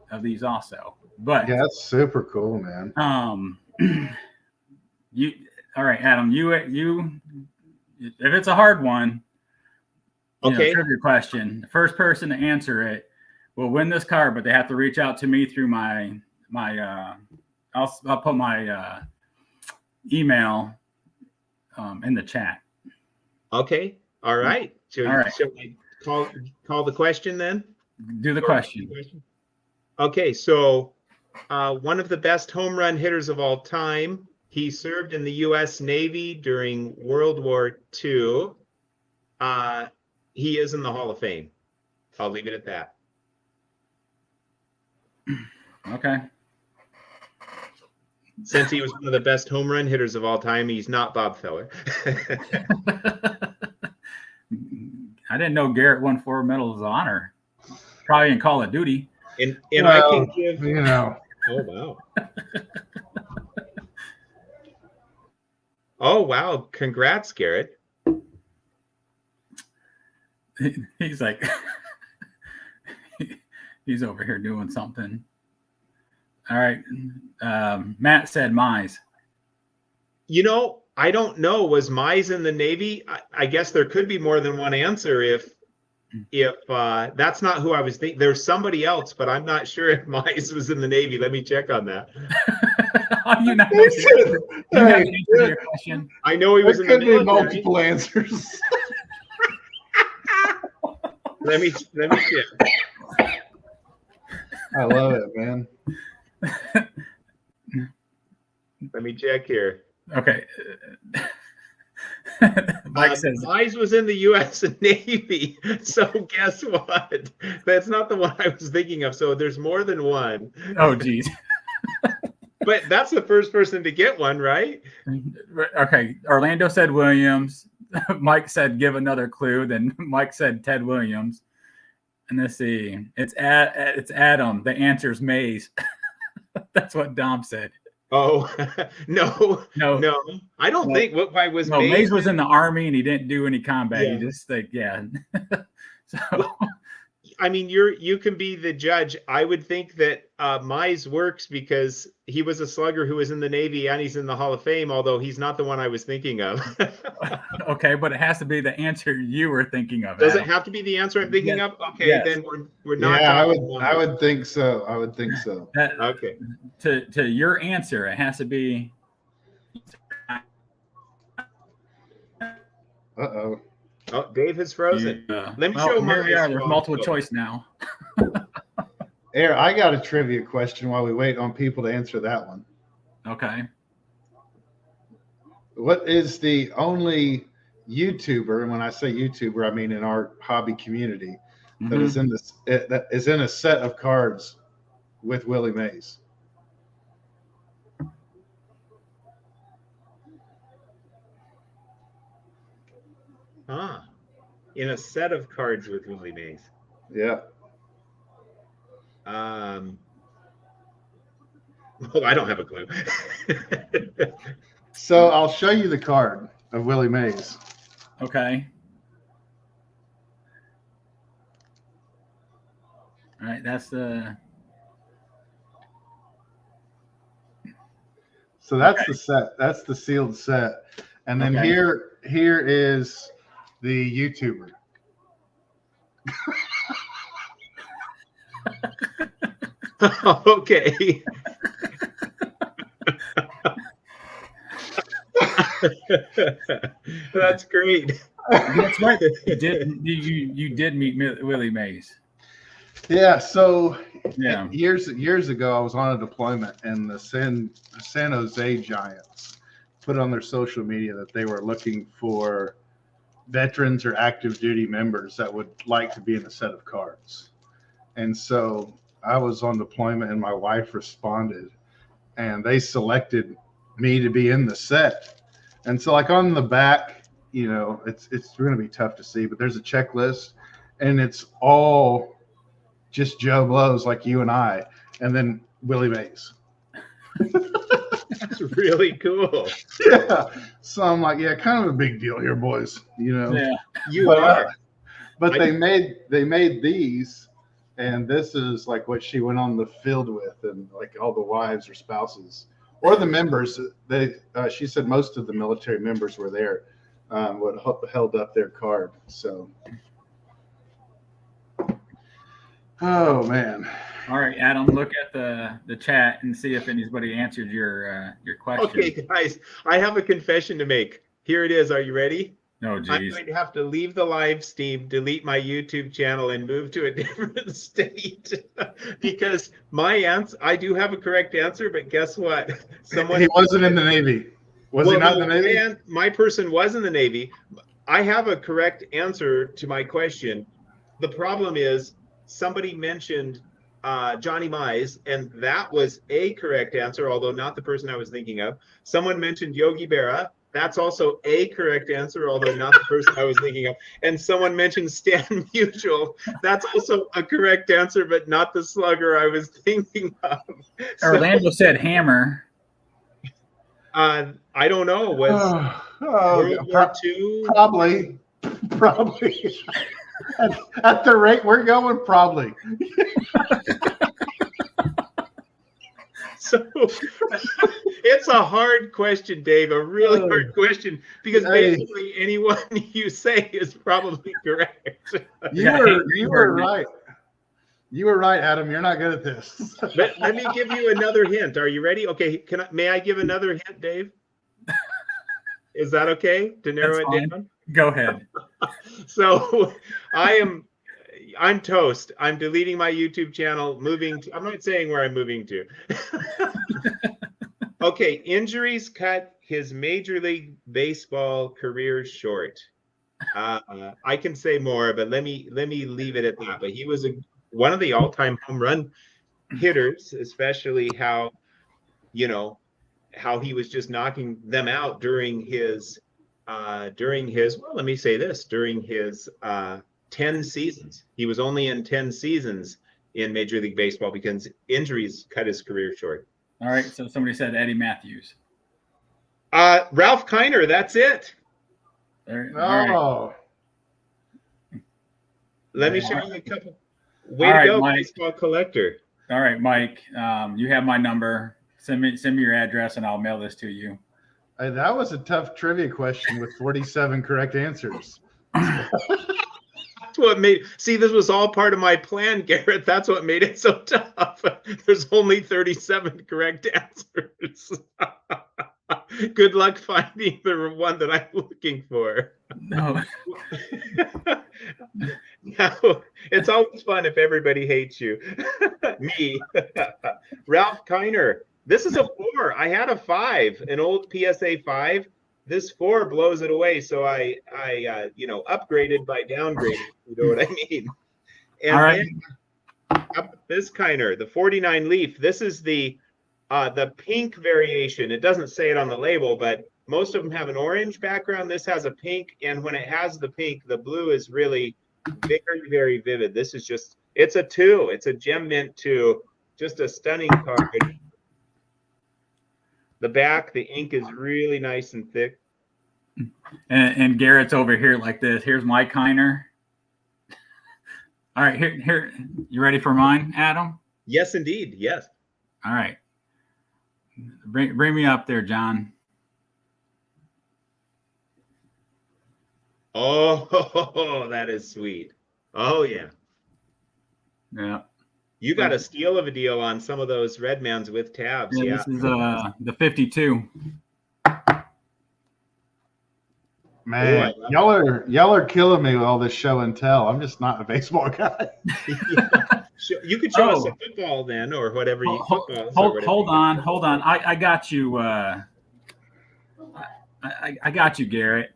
of these also. But yeah, that's super cool, man. You all right, Adam? You if it's a hard one, okay, trivia question. The first person to answer it will win this card, but they have to reach out to me through my I'll put my email in the chat. Okay. All right. So all right. Shall I call the question then? Do the question. Okay. So one of the best home run hitters of all time. He served in the U.S. Navy during World War II. He is in the Hall of Fame. I'll leave it at that. Okay. Since he was one of the best home run hitters of all time, he's not Bob Feller. I didn't know Garrett won 4 medals of honor. Probably in Call of Duty. And I can give. Oh wow. Oh wow! Congrats, Garrett. He's like, he's over here doing something. All right. Matt said Mize. I don't know. Was Mize in the Navy? I guess there could be more than one answer if that's not who I was thinking. There's somebody else, but I'm not sure if Mize was in the Navy. Let me check on that. You not answer your question? I know he was in the military. There could be multiple answers. Let me check. I love it, man. Let me check here. Okay. Mike says Mize was in the U.S. Navy. So guess what? That's not the one I was thinking of. So there's more than one. Oh, geez. But that's the first person to get one, right? Okay. Orlando said Williams. Mike said give another clue. Then Mike said Ted Williams. And let's see. It's Adam. The answer is Mays. That's what Dom said. Oh no. I don't think. Why was no? Mays was in the Army and he didn't do any combat. Yeah. He just so. I mean, you can be the judge. I would think that Mize works because he was a slugger who was in the Navy and he's in the Hall of Fame, although he's not the one I was thinking of. Okay, but it has to be the answer you were thinking of. Does Adam. it have to be the answer I'm thinking of? Okay, yes. then we're not. Yeah, I would think so. I would think so. Okay. To your answer, it has to be. Uh-oh. Oh, Dave has frozen. Let me show here we are. There's Mize. multiple choice now. I got a trivia question while we wait on people to answer that one. Okay. What is the only YouTuber, and when I say YouTuber, I mean in our hobby community, that is in this that is in a set of cards with Willie Mays? In a set of cards with Willie Mays. Yeah. Oh, I don't have a clue. So I'll show you the card of Willie Mays. Okay. All right, that's the. So that's the set. That's the sealed set. And then here is the YouTuber. Okay. That's great. That's right. You did meet Willie Mays. Yeah. So Yeah. years ago, I was on a deployment, and the San Jose Giants put on their social media that they were looking for veterans or active duty members that would like to be in a set of cards. And so I was on deployment, and my wife responded, and they selected me to be in the set. And so, like, on the back, you know, it's going to be tough to see, but there's a checklist, and it's all just Joe Blows like you and I, and then Willie Mays. That's really cool. Yeah. So I'm like, yeah, kind of a big deal here, boys. You know. Yeah. You are. But they made these, and this is like what she went on the field with, and like all the wives or spouses or the members. She said most of the military members were there, what held up their card. So, oh man. All right, Adam, look at the chat and see if anybody answered your question. Okay, guys, I have a confession to make. Here it is. Are you ready? No, geez. I'm going to have to leave the live stream, delete my YouTube channel, and move to a different state because my answer, I do have a correct answer, but guess what? He wasn't in the Navy. Was he not in the Navy? My person was in the Navy. I have a correct answer to my question. The problem is somebody mentioned Johnny Mize, and that was a correct answer, although not the person I was thinking of. Someone mentioned Yogi Berra. That's also a correct answer, although not the person I was thinking of. And someone mentioned Stan Musial. That's also a correct answer, but not the slugger I was thinking of. Orlando said Hammer. I don't know. Was World War II? Probably. At the rate we're going, probably. So it's a hard question, Dave, a really hard question, because basically anyone you say is probably correct. You were right. You were right, Adam. You're not good at this. Let me give you another hint. Are you ready? Okay. May I give another hint, Dave? Is that okay to narrow it down? Go ahead. So I'm toast. I'm deleting my YouTube channel, I'm not saying where I'm moving to. Okay, injuries cut his Major League Baseball career short. I can say more, but let me leave it at that. But he was one of the all-time home run hitters, especially how he was just knocking them out during his 10 seasons. He was only in 10 seasons in Major League Baseball because injuries cut his career short. All right, so somebody said Eddie Matthews. Ralph Kiner, that's it. Right. Let me show you a couple. Way to go, baseball collector. All right, Mike, you have my number. Send me your address, and I'll mail this to you. That was a tough trivia question with 47 correct answers. This was all part of my plan, Garrett. That's what made it so tough. There's only 37 correct answers. Good luck finding the one that I'm looking for. No. No, it's always fun if everybody hates you. Me. Ralph Kiner. This is a 4. I had a 5, an old PSA 5. This 4 blows it away, so I upgraded by downgrading. You know what I mean? And all right. Then this Kiner, the 49 leaf. This is the pink variation. It doesn't say it on the label, but most of them have an orange background. This has a pink, and when it has the pink, the blue is really very, very vivid. This is it's a 2. It's a gem mint 2. Just a stunning card. The back, the ink is really nice and thick. And Garrett's over here like this. Here's my Kiner. All right, here. You ready for mine, Adam? Yes, indeed. Yes. All right. Bring me up there, John. Oh, that is sweet. Oh, yeah. Yeah. You got a steal of a deal on some of those Redmans with tabs. Yeah. This is the 52. Man, Oh, y'all are killing me with all this show and tell. I'm just not a baseball guy. Yeah. You could show us a football then, or whatever you Hold on. I got you. I got you, Garrett.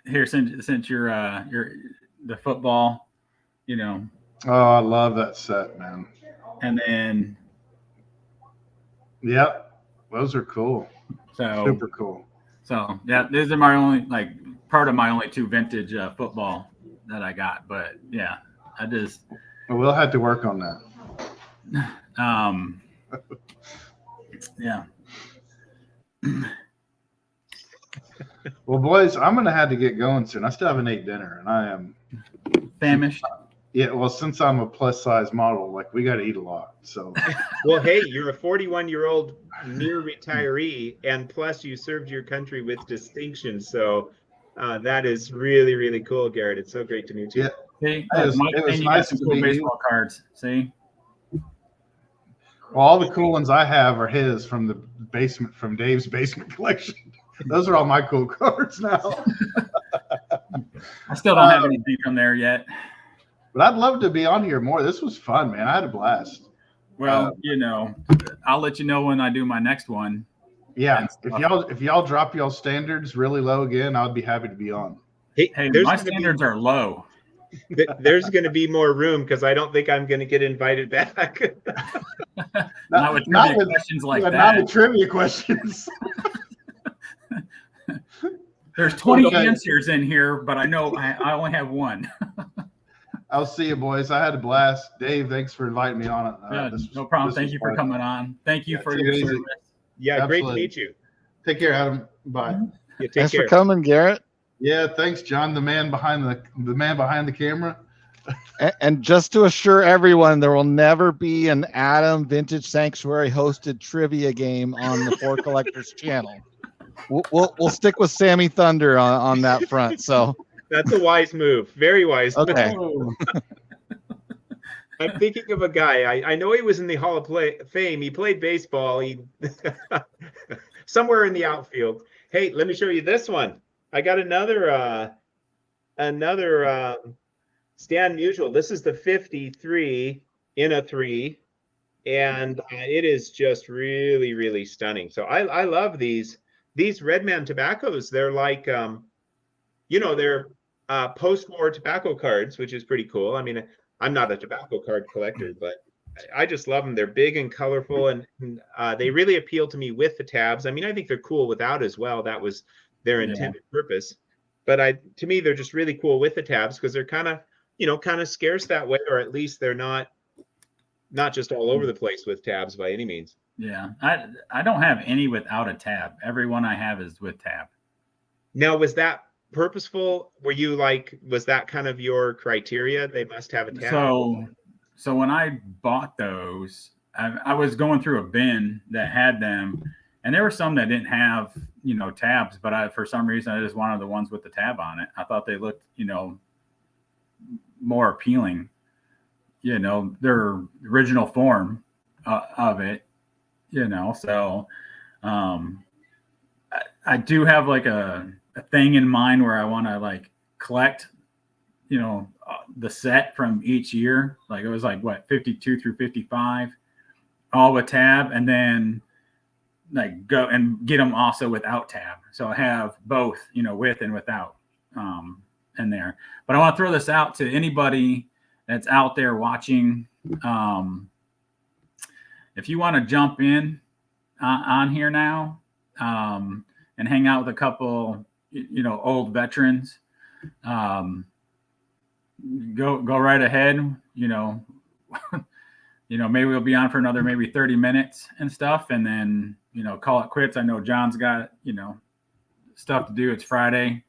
Here, since you're the football, you know. Oh, I love that set, man. And then. Yep. Those are cool. So super cool. So yeah, these are my only part of my only 2 vintage football that I got. But yeah, Well, we'll have to work on that. Yeah. Well, boys, I'm gonna have to get going soon. I still haven't ate dinner, and I am famished. Yeah, well, since I'm a plus size model, like we got to eat a lot. So, well, hey, you're a 41-year-old near retiree, and plus you served your country with distinction. So that is really, really cool, Garrett. It's so great to meet you. Yeah, see, it was nice to meet baseball cards. See, well, all the cool ones I have are his from the basement, from Dave's basement collection. Those are all my cool cards now. I still don't have anything from there yet. But I'd love to be on here more. This was fun, man. I had a blast. Well, I'll let you know when I do my next one. Yeah, if y'all drop y'all standards really low again, I'd be happy to be on. Hey, my standards are low. There's going to be more room because I don't think I'm going to get invited back. not with trivia questions like that. Not with trivia questions. There's 20 answers in here, but I know I only have one. I'll see you, boys. I had a blast. Dave, thanks for inviting me on it. No problem. Thank you for coming on. Thank you for your service. Yeah, absolutely. Great to meet you. Take care, Adam. Bye. Yeah, thanks for coming, Garrett. Yeah, thanks, John, the man behind the camera. And just to assure everyone, there will never be an Adam Vintage Sanctuary hosted trivia game on the Four Collectors channel. We'll stick with Sammy Thunder on that front. So. That's a wise move. Very wise. Okay. I'm thinking of a guy. I know he was in the Hall of Fame. He played baseball. He somewhere in the outfield. Hey, let me show you this one. I got another Stan Musial. This is the 53 in a 3, and it is just really, really stunning. So I love these Redman tobaccos. They're like they're post-war tobacco cards, which is pretty cool. I mean, I'm not a tobacco card collector, but I just love them. They're big and colorful, and they really appeal to me with the tabs. I mean, I think they're cool without as well. That was their intended purpose. But to me, they're just really cool with the tabs because they're kind of scarce that way, or at least they're not just all over the place with tabs by any means. Yeah, I don't have any without a tab. Every one I have is with tab. Now, was that purposeful? Was that kind of your criteria? They must have a tab. So when I bought those, I was going through a bin that had them, and there were some that didn't have tabs, but for some reason I just wanted the ones with the tab on it. I thought they looked more appealing, their original form of it, so I do have like a thing in mind where I want to collect, the set from each year. Like it was 52 through 55, all with tab, and then go and get them also without tab. So I have both, with and without in there. But I want to throw this out to anybody that's out there watching. If you want to jump in on here now and hang out with a couple old veterans, go right ahead. you know, maybe we'll be on for another maybe 30 minutes and stuff, and then, you know, call it quits. I know John's got, you know, stuff to do. It's Friday.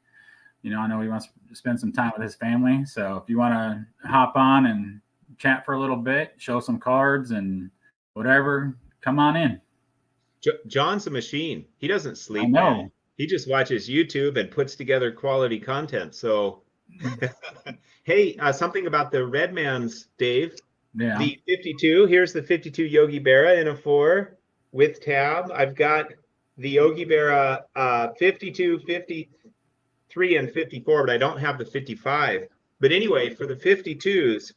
You know, I know he wants to spend some time with his family. So if you want to hop on and chat for a little bit, show some cards and whatever, come on in. John's a machine. He doesn't sleep. I know. Man. He just watches YouTube and puts together quality content. So, hey, something about the Redmans, Dave. Yeah. The 52. Here's the 52 Yogi Berra in a 4 with tab. I've got the Yogi Berra 52, 53, and 54, but I don't have the 55. But anyway, for the 52s,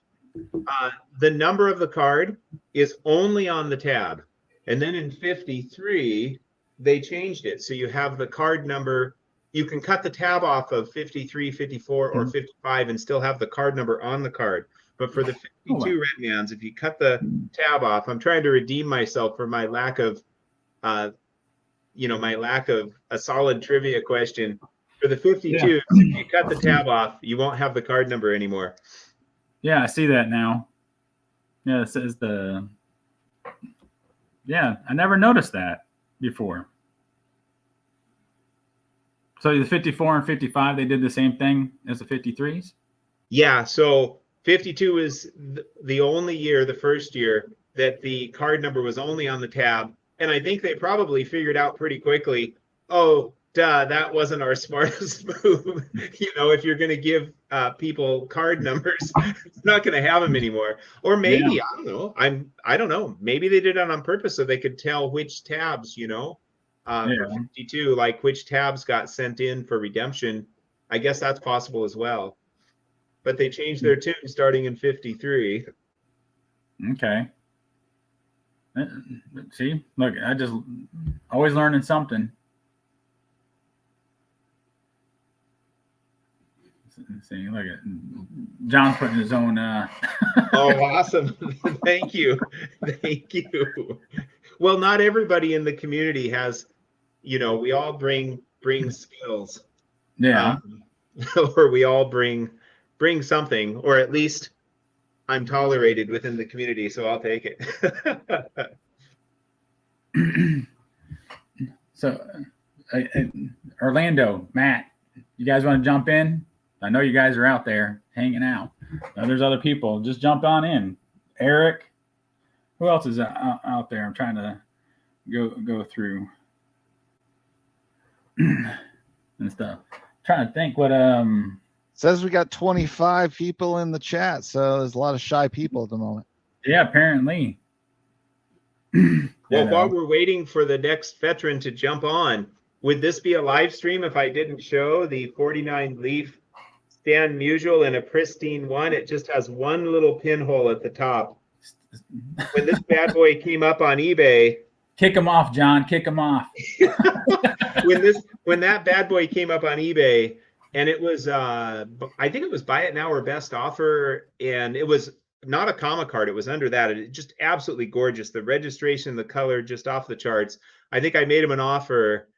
the number of the card is only on the tab. And then in 53, they changed it. So you have the card number. You can cut the tab off of 53, 54, or 55 and still have the card number on the card. But for the 52 Redmans, if you cut the tab off, I'm trying to redeem myself for my lack of, my lack of a solid trivia question. For the 52, if you cut the tab off, you won't have the card number anymore. Yeah, I see that now. Yeah, it says the. Yeah, I never noticed that before. So the 54 and 55, they did the same thing as the 53s? Yeah, so 52 is the only year, the first year, that the card number was only on the tab. And I think they probably figured out pretty quickly, oh, duh, that wasn't our smartest move. You know, if you're going to give people card numbers, it's not going to have them anymore. Or maybe, I don't know. I don't know. Maybe they did it on purpose so they could tell which tabs, you know, for 52, like which tabs got sent in for redemption. I guess that's possible as well. But they changed their tune starting in 53. Okay. See, look, I just always learning something. See, look at John putting his own. Oh, awesome! Thank you, thank you. Well, not everybody in the community has, you know, we all bring skills. Yeah. Or we all bring something, or at least I'm tolerated within the community, so I'll take it. So, Orlando, Matt, you guys want to jump in? I know you guys are out there hanging out. There's other people. Just jump on in. Eric, who else is out there? I'm trying to go through and stuff. Trying to think what says we got 25 people in the chat, so there's a lot of shy people at the moment. Yeah, apparently. Well, while we're waiting for the next veteran to jump on, would this be a live stream if I didn't show the 49 Leaf Stan Musial in a pristine one? It just has one little pinhole at the top. When this bad boy came up on eBay, kick him off, John. Kick him off. when that bad boy came up on eBay, and it was I think it was buy it now or best offer, and it was not a comma card. It was under that. It just absolutely gorgeous. The registration, the color, just off the charts. I think I made him an offer,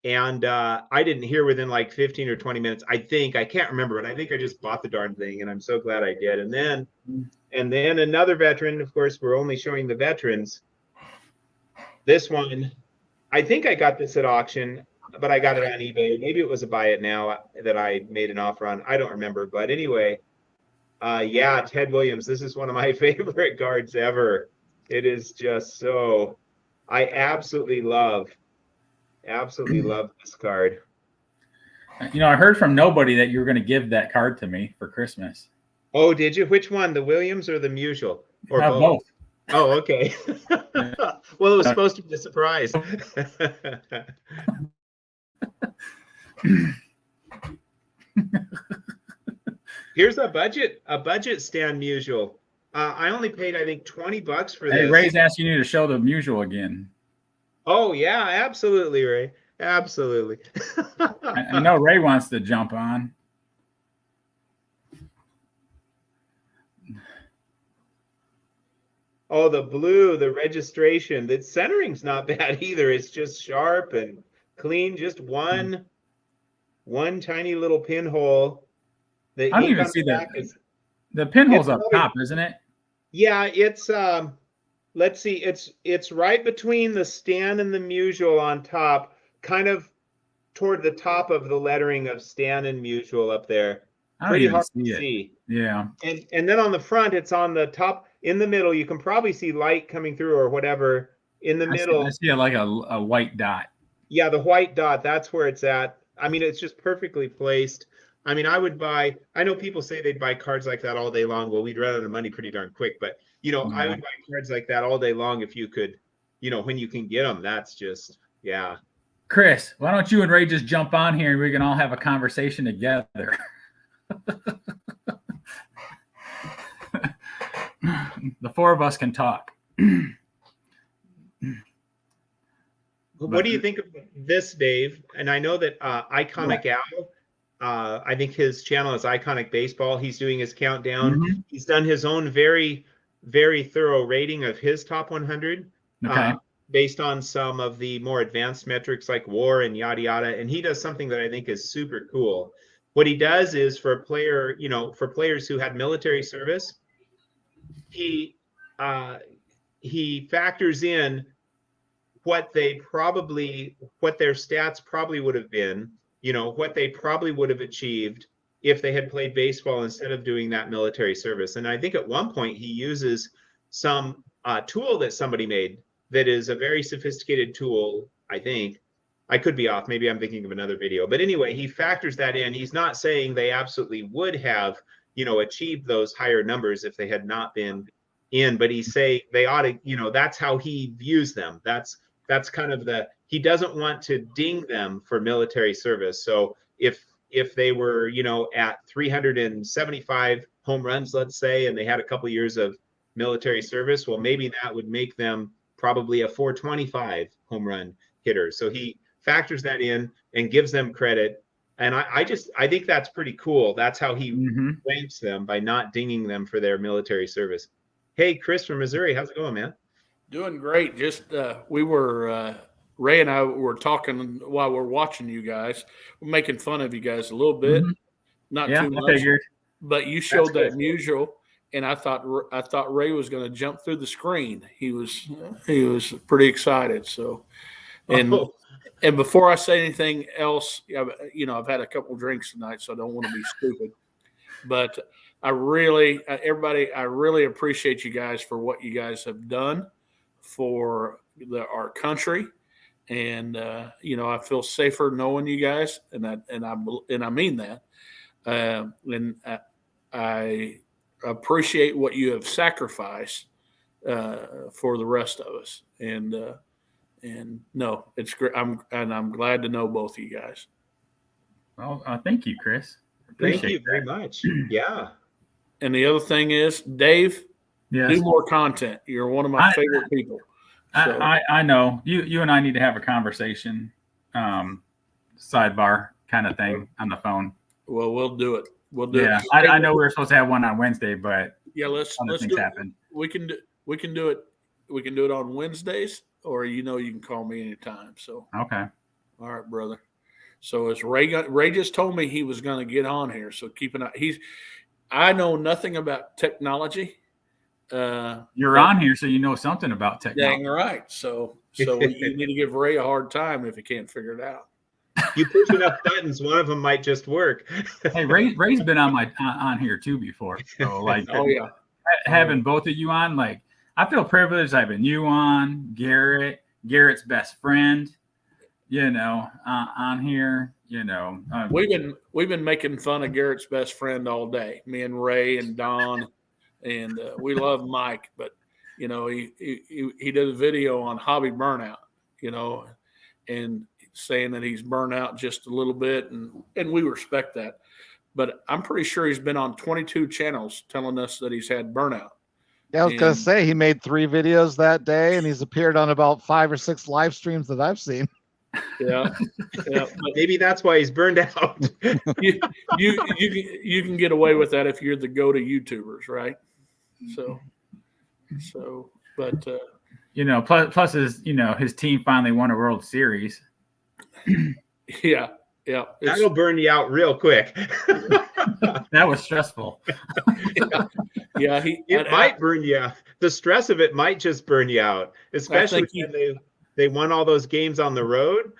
and I didn't hear within like 15 or 20 minutes. I can't remember, but I think I just bought the darn thing, and I'm so glad I did. And then another veteran. Of course, we're only showing the veterans. This one, I think I got this at auction, but I got it on eBay. Maybe it was a buy it now that I made an offer on. I don't remember. But anyway, yeah, Ted Williams. This is one of my favorite cards ever. It is just so, I absolutely love this card. You know, I heard from nobody that you were going to give that card to me for Christmas. Oh, did you? Which one, the Williams or the Musial? Or both? Oh, okay. Well, it was supposed to be a surprise. Here's a budget Stan Musial. I only paid, I think, $20 for this. Hey, Ray's asking you to show the Musial again. Oh yeah, absolutely, Ray. Absolutely. I know Ray wants to jump on. Oh, the blue, the registration. The centering's not bad either. It's just sharp and clean. Just one tiny little pinhole. I don't even see that. The pinhole's up top, isn't it? Yeah, it's let's see. It's right between the Stan and the Musial on top, kind of toward the top of the lettering of Stan and Musial up there. I don't Pretty even hard see to it. see. Yeah. And then on the front, it's on the top in the middle. You can probably see light coming through or whatever in the middle. I see it like a white dot. Yeah, the white dot, that's where it's at. I mean, it's just perfectly placed. I mean, I know people say they'd buy cards like that all day long. Well, we'd run out of money pretty darn quick, but I would buy cards like that all day long if you could, when you can get them. That's just, yeah. Chris, why don't you and Ray just jump on here and we can all have a conversation together? The four of us can talk. What do you think of this, Dave? And I know that Iconic Al, I think his channel is Iconic Baseball. He's doing his countdown. Mm-hmm. He's done his own very, very thorough rating of his top 100 based on some of the more advanced metrics like WAR and yada yada. And he does something that I think is super cool. What he does is for players who had military service, he factors in what their stats probably would have been, what they probably would have achieved if they had played baseball instead of doing that military service. And I think at one point he uses some tool that somebody made that is a very sophisticated tool, I think. I could be off. Maybe I'm thinking of another video. But anyway, he factors that in. He's not saying they absolutely would have, achieved those higher numbers if they had not been in, but he's saying they ought to, that's how he views them. That's kind of he doesn't want to ding them for military service. So if they were, at 375 home runs, let's say, and they had a couple of years of military service, well, maybe that would make them probably a 425 home run hitter. So he factors that in and gives them credit. And I think that's pretty cool. That's how he ranks them, by not dinging them for their military service. Hey, Chris from Missouri, how's it going, man? Doing great. Just we were Ray and I were talking while we're watching you guys. We're making fun of you guys a little bit, not too much. I figured. But you showed that Musial, and I thought Ray was going to jump through the screen. He was pretty excited. So, and before I say anything else, I've had a couple drinks tonight, so I don't want to be stupid. But I really appreciate you guys for what you guys have done for our country, and I feel safer knowing you guys, and I mean that, and I appreciate what you have sacrificed for the rest of us, and no, it's great. I'm glad to know both of you guys. Well, thank you, Chris. Thank you very much. Yeah. And the other thing is, Dave, do more content. You're one of my favorite people. So. I know. You and I need to have a conversation, sidebar kind of thing on the phone. Well, we'll do it. We'll do it. I know we were supposed to have one on Wednesday, but let's things happen. We can do it. We can do it on Wednesdays, or you can call me anytime. So okay. All right, brother. So as Ray just told me he was going to get on here, so keep an eye. I know nothing about technology. You're on here, so you know something about technology. Dang right. So you need to give Ray a hard time if he can't figure it out. You push enough buttons, one of them might just work. Hey, Ray's been on here too before. So having both of you on, I feel privileged having you on, Garrett's best friend, on here. We've been making fun of Garrett's best friend all day. Me and Ray and Don, and we love Mike, but he did a video on hobby burnout, and saying that he's burnt out just a little bit, and we respect that. But I'm pretty sure he's been on 22 channels telling us that he's had burnout. Yeah, I was going to say he made 3 videos that day, and he's appeared on about 5 or 6 live streams that I've seen. Yeah. But maybe that's why he's burned out. you can get away with that if you're the go-to YouTubers, right? But plus his team finally won a World Series. Yeah. That'll burn you out real quick. That was stressful. Yeah, it might burn you the stress of it might just burn you out, especially when they won all those games on the road.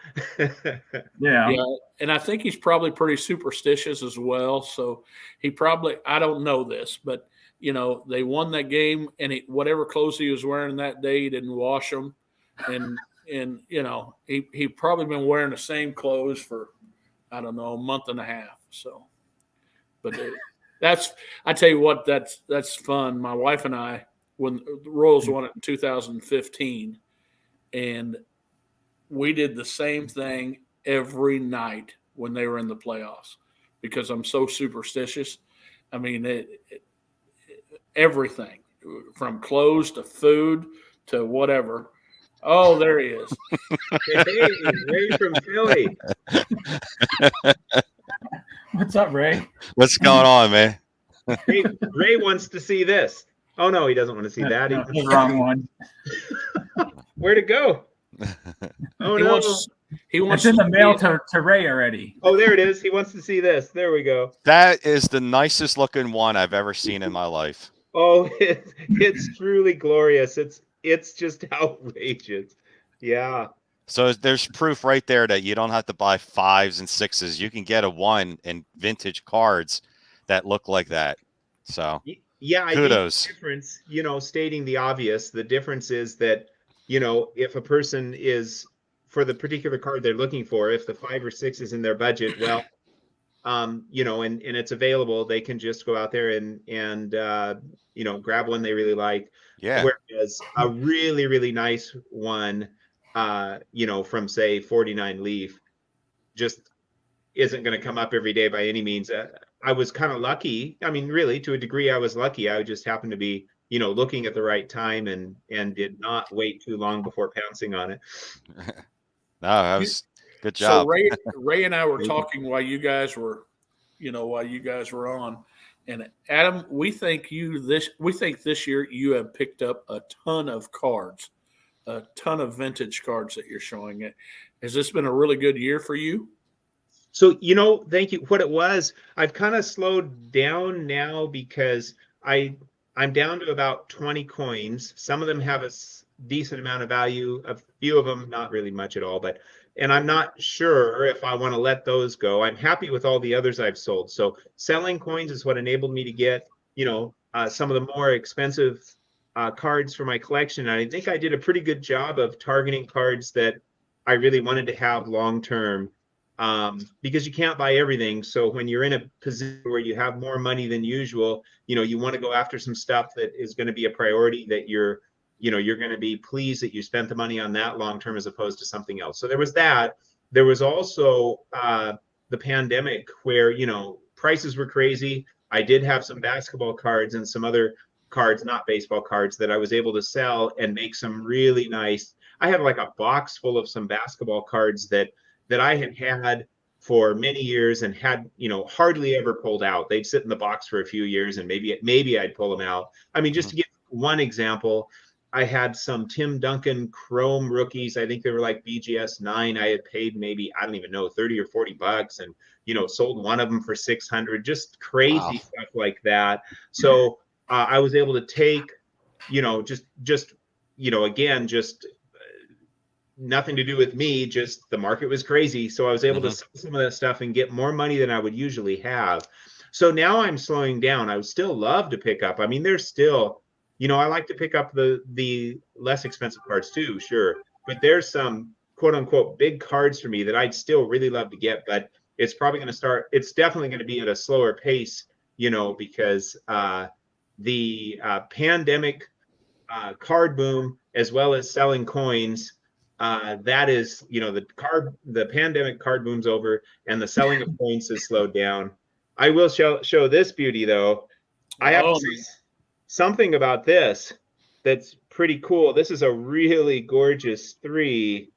Yeah. And I think he's probably pretty superstitious as well. So he probably, I don't know this, but you know, they won that game, and whatever clothes he was wearing that day, he didn't wash them. And you know, he probably been wearing the same clothes for, I don't know, a month and a half. So, but I tell you what, that's fun. My wife and I, when the Royals won it in 2015, and we did the same thing every night when they were in the playoffs, because I'm so superstitious. I mean, everything from clothes to food to whatever. Oh, there he is. Hey, Ray from Philly. What's up, Ray? What's going on, man? Ray wants to see this. Oh, no, he doesn't want to see that. No, the wrong one. Where'd it go? Oh, he no. Wants it's in the mail to Ray already. Oh, there it is. He wants to see this. There we go. That is the nicest looking one I've ever seen in my life. Oh, it's truly glorious. It's just outrageous. Yeah. So there's proof right there that you don't have to buy 5s and 6s. You can get a 1 in vintage cards that look like that. So yeah, I kudos. think the difference, you know, stating the obvious, the difference is that, you know, if a person is, for the particular card they're looking for, if the 5 or 6 is in their budget, well, you know, and it's available, they can just go out there and you know, grab one they really like. Yeah. Whereas a really, really nice one, you know, from say 49 Leaf, just isn't going to come up every day by any means. I was kind of lucky. I mean, really, to a degree, I was lucky. I just happened to be, you know, looking at the right time and did not wait too long before pouncing on it. No, that was good job. So Ray and I were talking while you guys were on, and Adam, we think this year you have picked up a ton of cards, a ton of vintage cards that you're showing it. Has this been a really good year for you? So, you know, thank you. What it was, I've kind of slowed down now because I'm down to about 20 coins. Some of them have a decent amount of value. A few of them, not really much at all, and I'm not sure if I want to let those go. I'm happy with all the others I've sold. So selling coins is what enabled me to get, you know, some of the more expensive cards for my collection. And I think I did a pretty good job of targeting cards that I really wanted to have long-term, because you can't buy everything. So when you're in a position where you have more money than usual, you know, you want to go after some stuff that is going to be a priority, that you're going to be pleased that you spent the money on that long term as opposed to something else. So there was that. There was also the pandemic where, you know, prices were crazy. I did have some basketball cards and some other cards, not baseball cards, that I was able to sell and make some really nice. I have like a box full of some basketball cards that I had for many years and had, you know, hardly ever pulled out. They'd sit in the box for a few years and maybe I'd pull them out. I mean, just to give one example, I had some Tim Duncan Chrome rookies. I think they were like BGS 9. I had paid maybe, I don't even know, 30 or 40 bucks, and, you know, sold one of them for 600, just crazy stuff like that. So I was able to take, you know, just, you know, again, just nothing to do with me, just the market was crazy. So I was able to sell some of that stuff and get more money than I would usually have. So now I'm slowing down. I would still love to pick up. I mean, there's still, you know, I like to pick up the less expensive cards too, sure. But there's some quote unquote big cards for me that I'd still really love to get, but it's probably going to start, it's definitely going to be at a slower pace, you know, because the pandemic card boom, as well as selling coins, that is, you know, the pandemic card boom's over and the selling of coins has slowed down. I will show this beauty though. I have to say something about this that's pretty cool. This is a really gorgeous 3,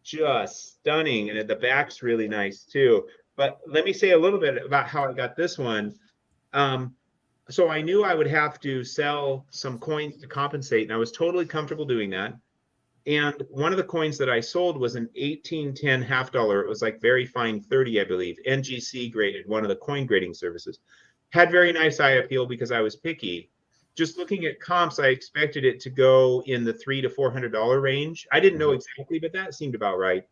just stunning, and the back's really nice too. But let me say a little bit about how I got this one. So I knew I would have to sell some coins to compensate, and I was totally comfortable doing that. And one of the coins that I sold was an 1810 half dollar. It was like very fine 30, I believe, NGC graded, one of the coin grading services. Had very nice eye appeal because I was picky. just looking at comps, I expected it to go in the $300 to $400 range. I didn't know exactly, but that seemed about right.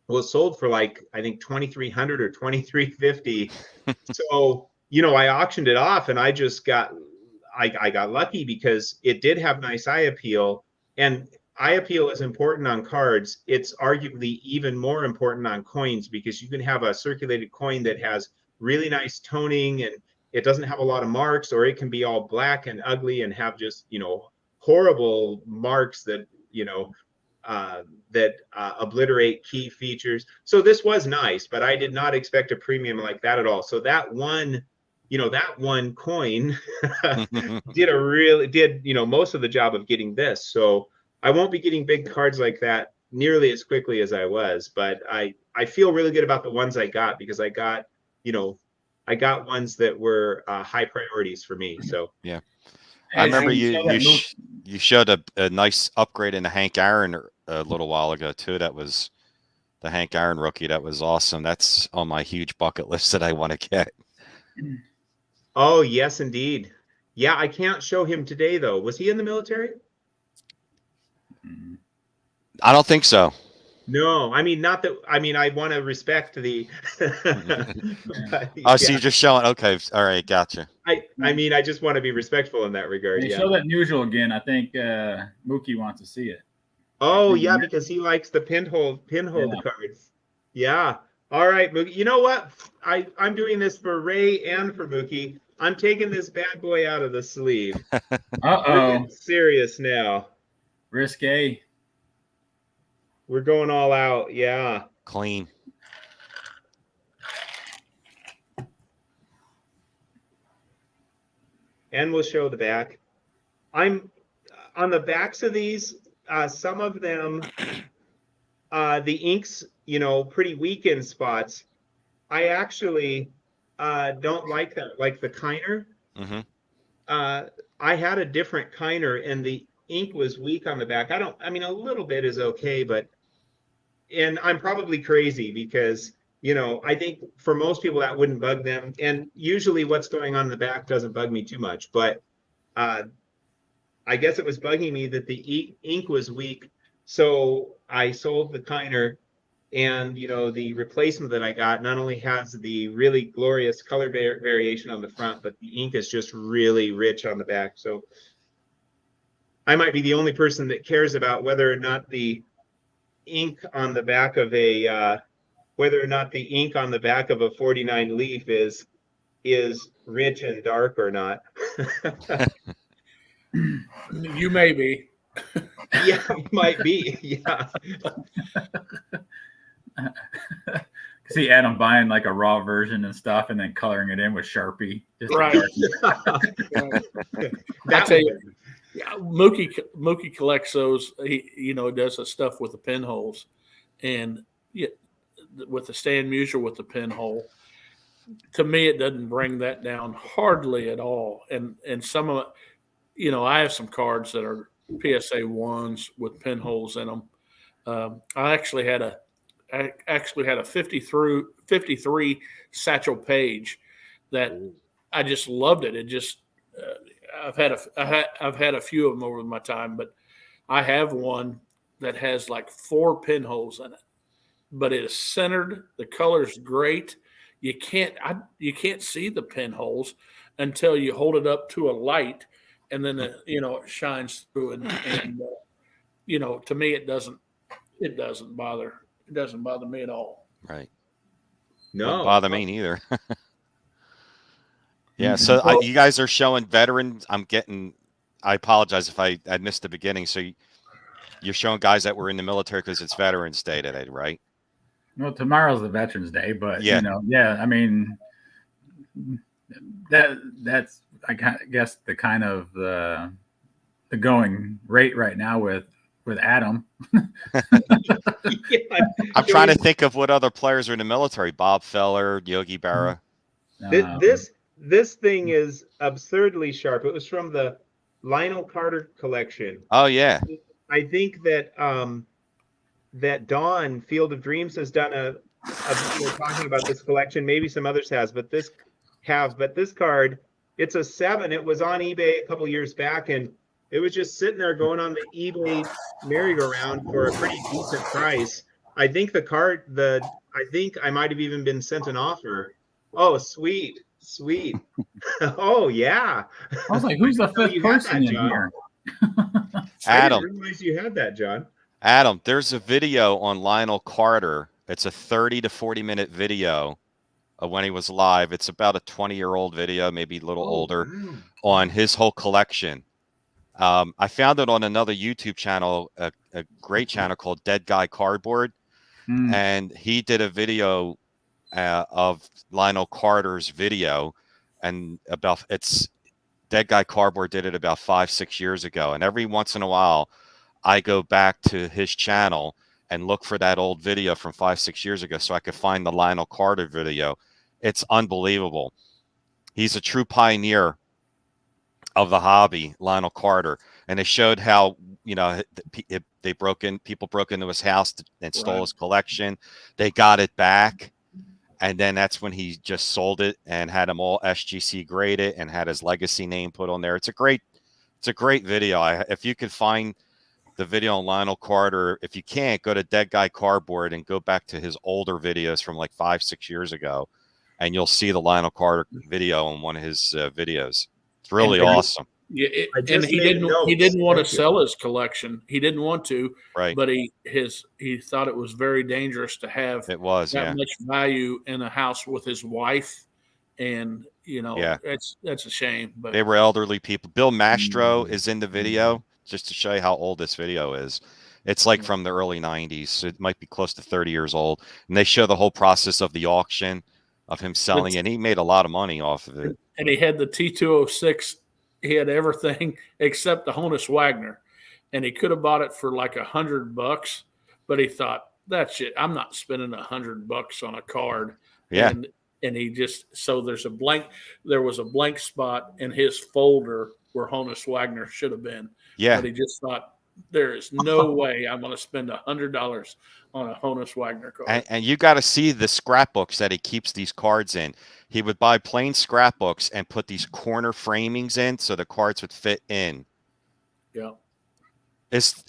Well, it sold for like, I think 2,300 or 2,350. So, you know, I auctioned it off, and I just got, I got lucky because it did have nice eye appeal, and eye appeal is important on cards. It's arguably even more important on coins, because you can have a circulated coin that has really nice toning and it doesn't have a lot of marks, or it can be all black and ugly and have just, you know, horrible marks that, you know, obliterate key features. So this was nice, but I did not expect a premium like that at all. So that one, you know, that one coin did, you know, most of the job of getting this. So I won't be getting big cards like that nearly as quickly as I was, but I feel really good about the ones I got, because I got, you know, I got ones that were high priorities for me. So yeah. I remember you showed a nice upgrade in the Hank Aaron a little while ago too. That was the Hank Aaron rookie. That was awesome. That's on my huge bucket list that I want to get. Oh, yes, indeed. Yeah, I can't show him today though. Was he in the military? I don't think so. No, I mean, not that, I mean, I want to respect the. Oh, so you're just showing. Okay. All right. Gotcha. I mean, I just want to be respectful in that regard. Hey, show that usual again. I think Mookie wants to see it. Oh, yeah, because he likes the pinhole cards. Yeah. All right, Mookie. You know what? I'm doing this for Ray and for Mookie. I'm taking this bad boy out of the sleeve. Uh-oh. We're serious now. Risque. We're going all out. Yeah. Clean. And we'll show the back. I'm on the backs of these. Some of them, the ink's, you know, pretty weak in spots. I actually don't like that, like the Kiner. Mm-hmm. I had a different Kiner, and the ink was weak on the back. I mean, a little bit is okay, but, and I'm probably crazy because, you know, I think for most people that wouldn't bug them. And usually what's going on in the back doesn't bug me too much, but I guess it was bugging me that the ink was weak. So I sold the Kiner, and, you know, the replacement that I got not only has the really glorious color variation on the front, but the ink is just really rich on the back. So I might be the only person that cares about whether or not the ink on the back of a 49 leaf is rich and dark or not. You may be. Yeah, might be. Yeah. See Adam buying like a raw version and stuff, and then coloring it in with Sharpie. Just right. I tell you, Mookie collects those. He, you know, does the stuff with the pinholes, and with the Stan Musial with the pinhole. To me, it doesn't bring that down hardly at all. And some of it, you know, I have some cards that are PSA 1s with pinholes in them. I actually had a 53 Satchel Paige that I just loved it. It just I've had a few of them over my time, but I have one that has like 4 pinholes in it, but it is centered. The color's great. You can't see the pinholes until you hold it up to a light, and then you know, it shines through. And you know, to me, it doesn't bother. It doesn't bother me at all. Right. No, wouldn't bother me neither. Yeah. So you guys are showing veterans. I apologize if I missed the beginning. So you're showing guys that were in the military because it's Veterans Day today, right? Well, tomorrow's the Veterans Day, but yeah, you know, yeah. I mean, that's I guess the kind of the going rate right now with Adam. I'm trying to think of what other players are in the military. Bob Feller, Yogi Berra. This thing is absurdly sharp. It was from the Lionel Carter collection. Oh yeah. I think that that Dawn Field of Dreams has done a video talking about this collection. Maybe some others but this card It's a 7. It was on eBay a couple years back, and it was just sitting there going on the eBay merry-go-round for a pretty decent price. I think I think I might have even been sent an offer. Oh, sweet, sweet. Oh, yeah. I was like, who's the fifth person in here? Adam. I didn't realize you had that, John. Adam, there's a video on Lionel Carter. It's a 30 to 40-minute video of when he was live. It's about a 20-year-old video, maybe a little older, on his whole collection. I found it on another YouTube channel, a great channel called Dead Guy Cardboard. And he did a video of Lionel Carter's video, and it's Dead Guy Cardboard did it about 5-6 years ago. And every once in a while, I go back to his channel and look for that old video from 5-6 years ago so I could find the Lionel Carter video. It's unbelievable. He's a true pioneer of the hobby, Lionel Carter. And they showed how, you know, people broke into his house and stole his collection. They got it back. And then that's when he just sold it and had them all SGC graded and had his legacy name put on there. It's a great video. If you could find the video on Lionel Carter, if you can't, go to Dead Guy Cardboard and go back to his older videos from like 5-6 years ago, and you'll see the Lionel Carter video on one of his videos. It's really awesome. Yeah, and he didn't want to sell his collection. He didn't want to, right? But he thought it was very dangerous to have that much value in a house with his wife, and you know, that's a shame. But they were elderly people. Bill Mastro is in the video, just to show you how old this video is. It's like from the early 90s. So it might be close to 30 years old. And they show the whole process of the auction, of him selling, and he made a lot of money off of it. And he had the T206. He had everything except the Honus Wagner. And he could have bought it for like $100, but he thought, that's it. I'm not spending $100 on a card. Yeah. And he just, so there was a blank spot in his folder where Honus Wagner should have been. Yeah. But he just thought, there is no way I'm going to spend $100 on a Honus Wagner card. And you got to see the scrapbooks that he keeps these cards in. He would buy plain scrapbooks and put these corner framings in so the cards would fit in. Yeah. It's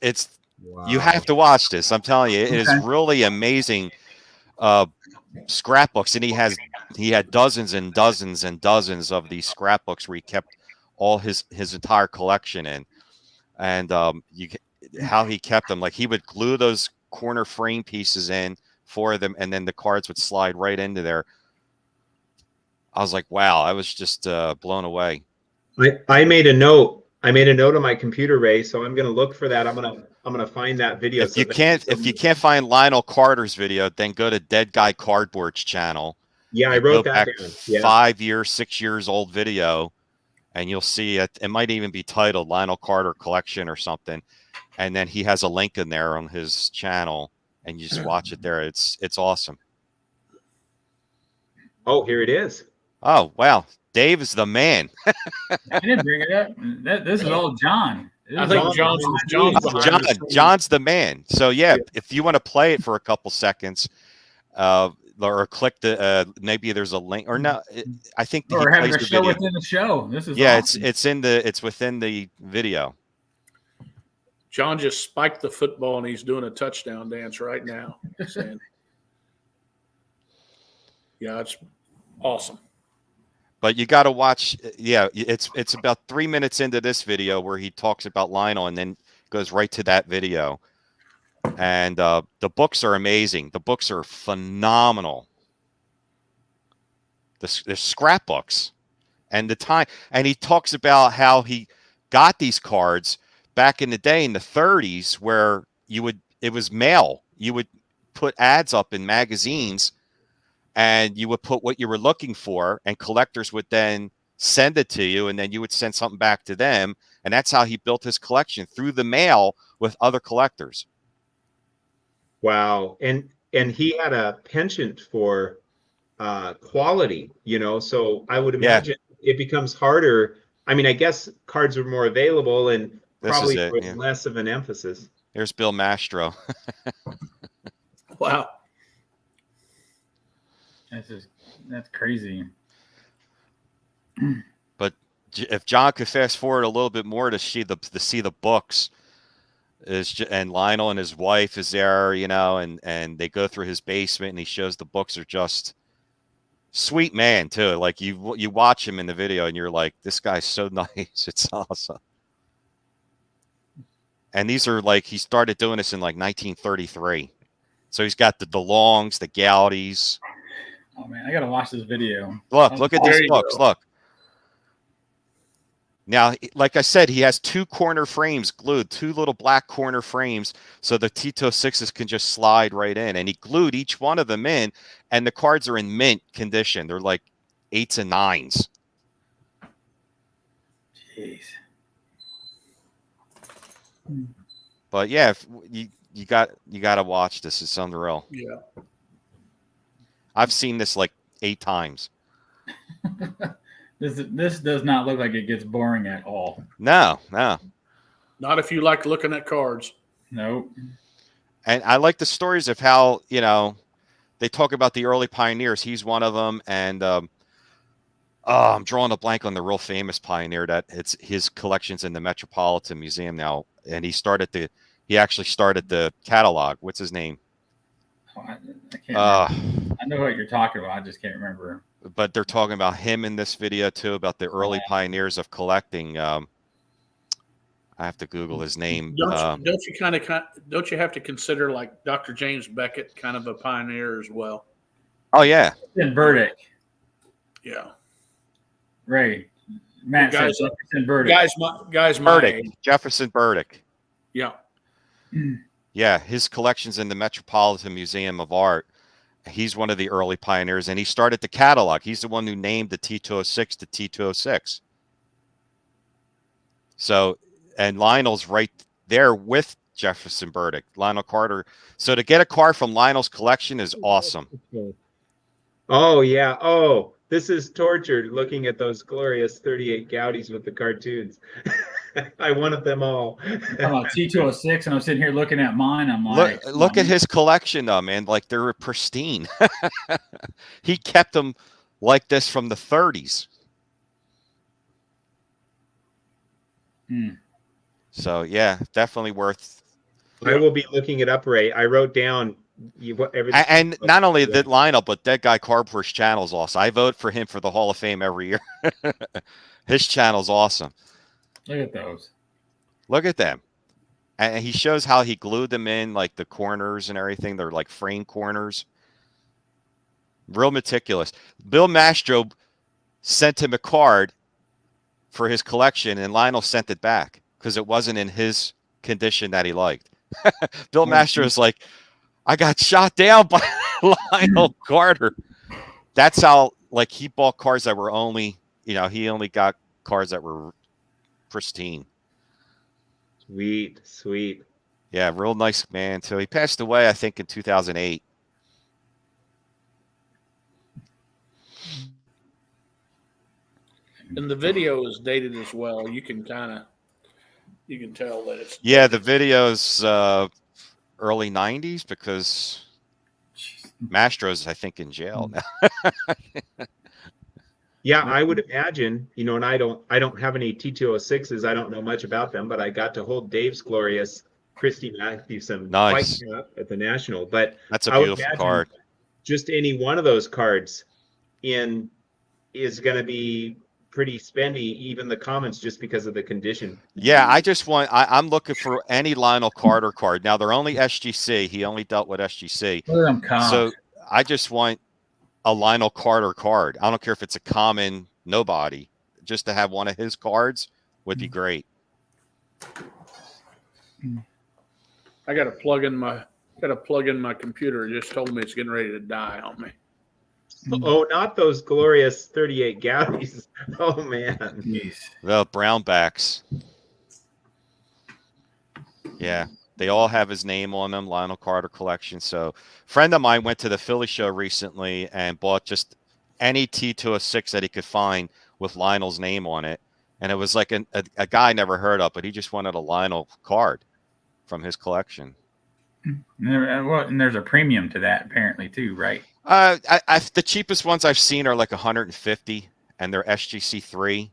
you have to watch this. I'm telling you, it is really amazing scrapbooks. And he had dozens and dozens and dozens of these scrapbooks where he kept all his entire collection in. And how he kept them, like he would glue those corner frame pieces in for them, and then the cards would slide right into there. I was like, wow, I was just blown away. I made a note. I made a note on my computer, Ray. So I'm going to look for that. I'm going to find that video. If you can't find Lionel Carter's video, then go to Dead Guy Cardboard's channel. Yeah, I wrote that down. Yeah. 5 years, 6 years old video. And you'll see it. It might even be titled Lionel Carter Collection or something. And then he has a link in there on his channel, and you just watch it there. It's awesome. Oh, here it is. Oh, wow. Dave is the man. I didn't bring it up. This is all John. I think John's the man. So, yeah, if you want to play it for a couple seconds, or click the maybe there's a link or no. I think or having a show within the show. This is awesome. It's within the video. John just spiked the football and he's doing a touchdown dance right now. Yeah, it's awesome. But you got to watch. Yeah, it's about 3 minutes into this video where he talks about Lionel and then goes right to that video. And the books are amazing. The books are phenomenal. The scrapbooks and the time. And he talks about how he got these cards back in the day in the 30s where it was mail. You would put ads up in magazines and you would put what you were looking for, and collectors would then send it to you, and then you would send something back to them. And that's how he built his collection, through the mail with other collectors. Wow. And he had a penchant for quality, so I would imagine it becomes harder. I mean, I guess cards are more available and probably with less of an emphasis. There's Bill Mastro. Wow. That's crazy. But if John could fast forward a little bit more to see the books, and Lionel and his wife is there, you know, and they go through his basement and he shows the books are just sweet man too. Like you watch him in the video and you're like, this guy's so nice. It's awesome. And these are like, he started doing this in like 1933. So he's got the DeLongs, the Goudies. Oh man, I gotta watch this video. Look at these books. Look. Now, like I said, he has 2 corner frames glued, 2 little black corner frames, so the Tito 6s can just slide right in. And he glued each one of them in, and the cards are in mint condition. They're like 8s and 9s. Jeez. But yeah, you got to watch this. It's unreal. Yeah. I've seen this like 8 times. This does not look like it gets boring at all. No. Not if you like looking at cards. Nope. And I like the stories of how, you know, they talk about the early pioneers. He's one of them. And I'm drawing a blank on the real famous pioneer that it's his collections in the Metropolitan Museum now. And he actually started the catalog. What's his name? Oh, I can't remember. I know what you're talking about. I just can't remember. But they're talking about him in this video too, about the early pioneers of collecting. I have to Google his name. Don't you have to consider like Dr. James Beckett kind of a pioneer as well? Oh yeah. And Burdick. Yeah. Ray. Matt guys, says Jefferson Burdick. Guys, Burdick. Jefferson Burdick. Yeah. Yeah, his collection's in the Metropolitan Museum of Art. He's one of the early pioneers, and he started the catalog. He's the one who named the T206 to T206. So, and Lionel's right there with Jefferson Burdick, Lionel Carter. So to get a card from Lionel's collection is awesome. Oh, yeah. Oh, this is torture looking at those glorious 38 Goudies with the cartoons. I wanted them all. I'm about T206, and I'm sitting here looking at mine. I'm like, look at his collection, though, man. Like they're pristine. He kept them like this from the 30s. So yeah, definitely worth. I will be looking it up, Ray. I wrote down everything. And not only the Lionel, but Dead Guy Cardboard's channel's awesome. I vote for him for the Hall of Fame every year. His channel's awesome. Look at those. Look at them. And he shows how he glued them in, like the corners and everything. They're like frame corners. Real meticulous. Bill Mastro sent him a card for his collection, and Lionel sent it back because it wasn't in his condition that he liked. Bill Mastro is like, I got shot down by Lionel Carter. That's how, like, he bought cards that were only, you know, he only got cards that were pristine. Sweet. Yeah, real nice man too. He passed away, I think, in 2008. And the video is dated as well. You can tell that it's the video's early 90s because Mastro's, I think, in jail now. Yeah, I would imagine, you know, and I don't have any T206s. I don't know much about them, but I got to hold Dave's glorious Christy Mathewson nice at the National. But that's a beautiful card. Just any one of those cards is going to be pretty spendy, even the comments, just because of the condition. Yeah, I'm looking for any Lionel Carter card. Now they're only SGC. He only dealt with SGC. So I just want a Lionel Carter card. I don't care if it's a common nobody. Just to have one of his cards would be great. I got to plug in my computer. It just told me it's getting ready to die on me. Oh, not those glorious 38 Goudies. Oh man. Jeez. The brownbacks. Yeah. They all have his name on them, Lionel Carter collection. So a friend of mine went to the Philly show recently and bought just any T206 that he could find with Lionel's name on it. And it was like a guy I never heard of, but he just wanted a Lionel card from his collection. And there's a premium to that apparently too, right? The cheapest ones I've seen are like 150 and they're SGC3.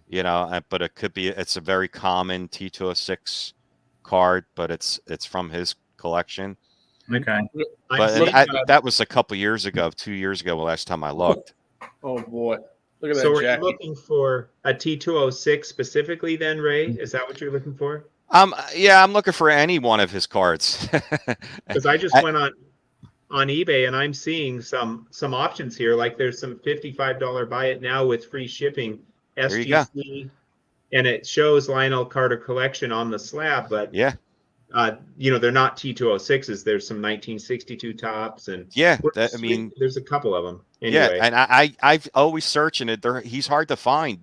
you know, but it could be, it's a very common T206 card, but it's from his collection. Okay. But that was a couple years ago, 2 years ago, the last time I looked. Oh boy. Look at that. So are jacket. you looking for a T206 specifically then, Ray? Is that what you're looking for? Yeah, I'm looking for any one of his cards. Because I just went on eBay and I'm seeing some options here. Like there's some $55 buy it now with free shipping SGC, and it shows Lionel Carter collection on the slab, but yeah, you know, they're not T206s. There's some 1962 tops, and yeah, I mean, there's a couple of them. Anyway. Yeah, and I've always searching it. He's hard to find.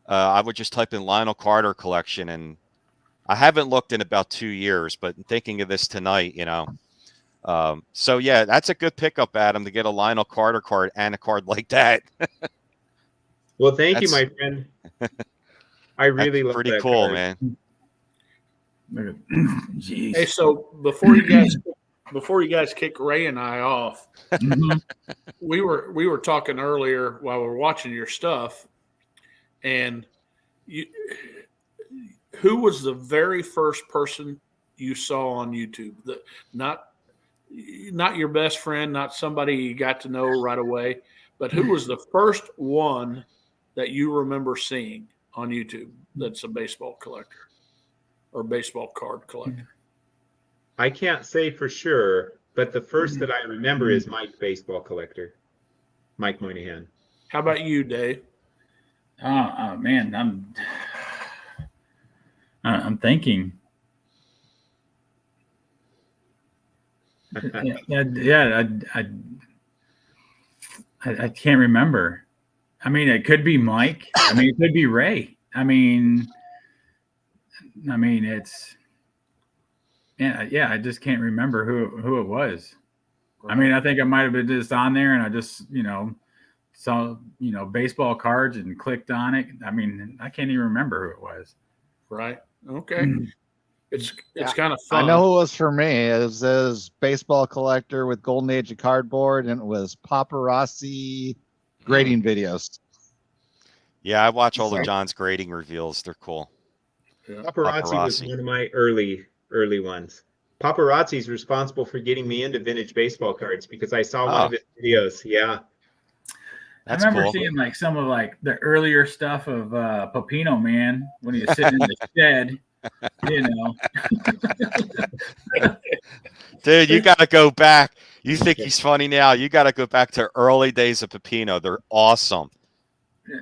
I would just type in Lionel Carter collection, and I haven't looked in about 2 years. But thinking of this tonight, you know, so yeah, that's a good pickup, Adam, to get a Lionel Carter card and a card like that. Well, thank you, my friend. I really love pretty that cool, card. man. Jeez. Hey, so before you guys kick Ray and I off, we were talking earlier while we were watching your stuff, and who was the very first person you saw on YouTube? Not your best friend, not somebody you got to know right away, but who was the first one that you remember seeing on YouTube that's a baseball collector or baseball card collector? I can't say for sure, but the first that I remember is Mike, baseball collector, Mike Moynihan. How about you, Dave? Oh man, I'm thinking. Yeah, I can't remember. I mean, it could be Mike. I mean, it could be Ray. I mean, it's yeah. I just can't remember who it was. I mean, I think I might have been just on there, and I just saw baseball cards and clicked on it. I mean, I can't even remember who it was. Right. Okay. It's kind of fun. I know who it was for me. It was baseball collector with Golden Age of Cardboard, and it was paparazzi grading videos. Yeah, I watch all of John's grading reveals. They're cool. Yeah. Paparazzi was one of my early ones. Paparazzi is responsible for getting me into vintage baseball cards because I saw one of his videos. Yeah. That's I remember seeing like some of like the earlier stuff of Pepino, man, when he was sitting in the shed, Dude, you got to go back. You think he's funny now? You got to go back to early days of Pepino. They're awesome.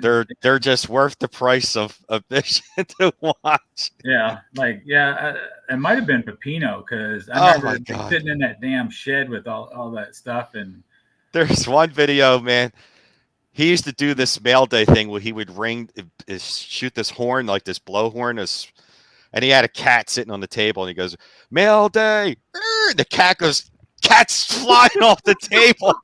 They're just worth the price of admission to watch. Yeah, it might have been Pepino because I remember sitting in that damn shed with all that stuff. And there's one video, man. He used to do this mail day thing where he would shoot this horn, like this blowhorn, and he had a cat sitting on the table, and he goes, "Mail day!" The cat goes, cat's flying off the table.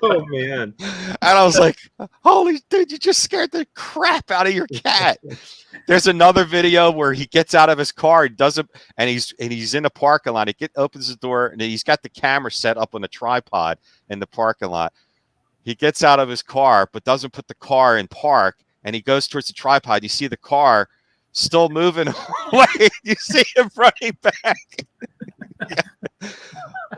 Oh man! And I was like, "Holy dude, you just scared the crap out of your cat." There's another video where he gets out of his car, and he's in a parking lot. He opens the door, and he's got the camera set up on a tripod in the parking lot. He gets out of his car, but doesn't put the car in park, and he goes towards the tripod. You see the car still moving away. You see him running back.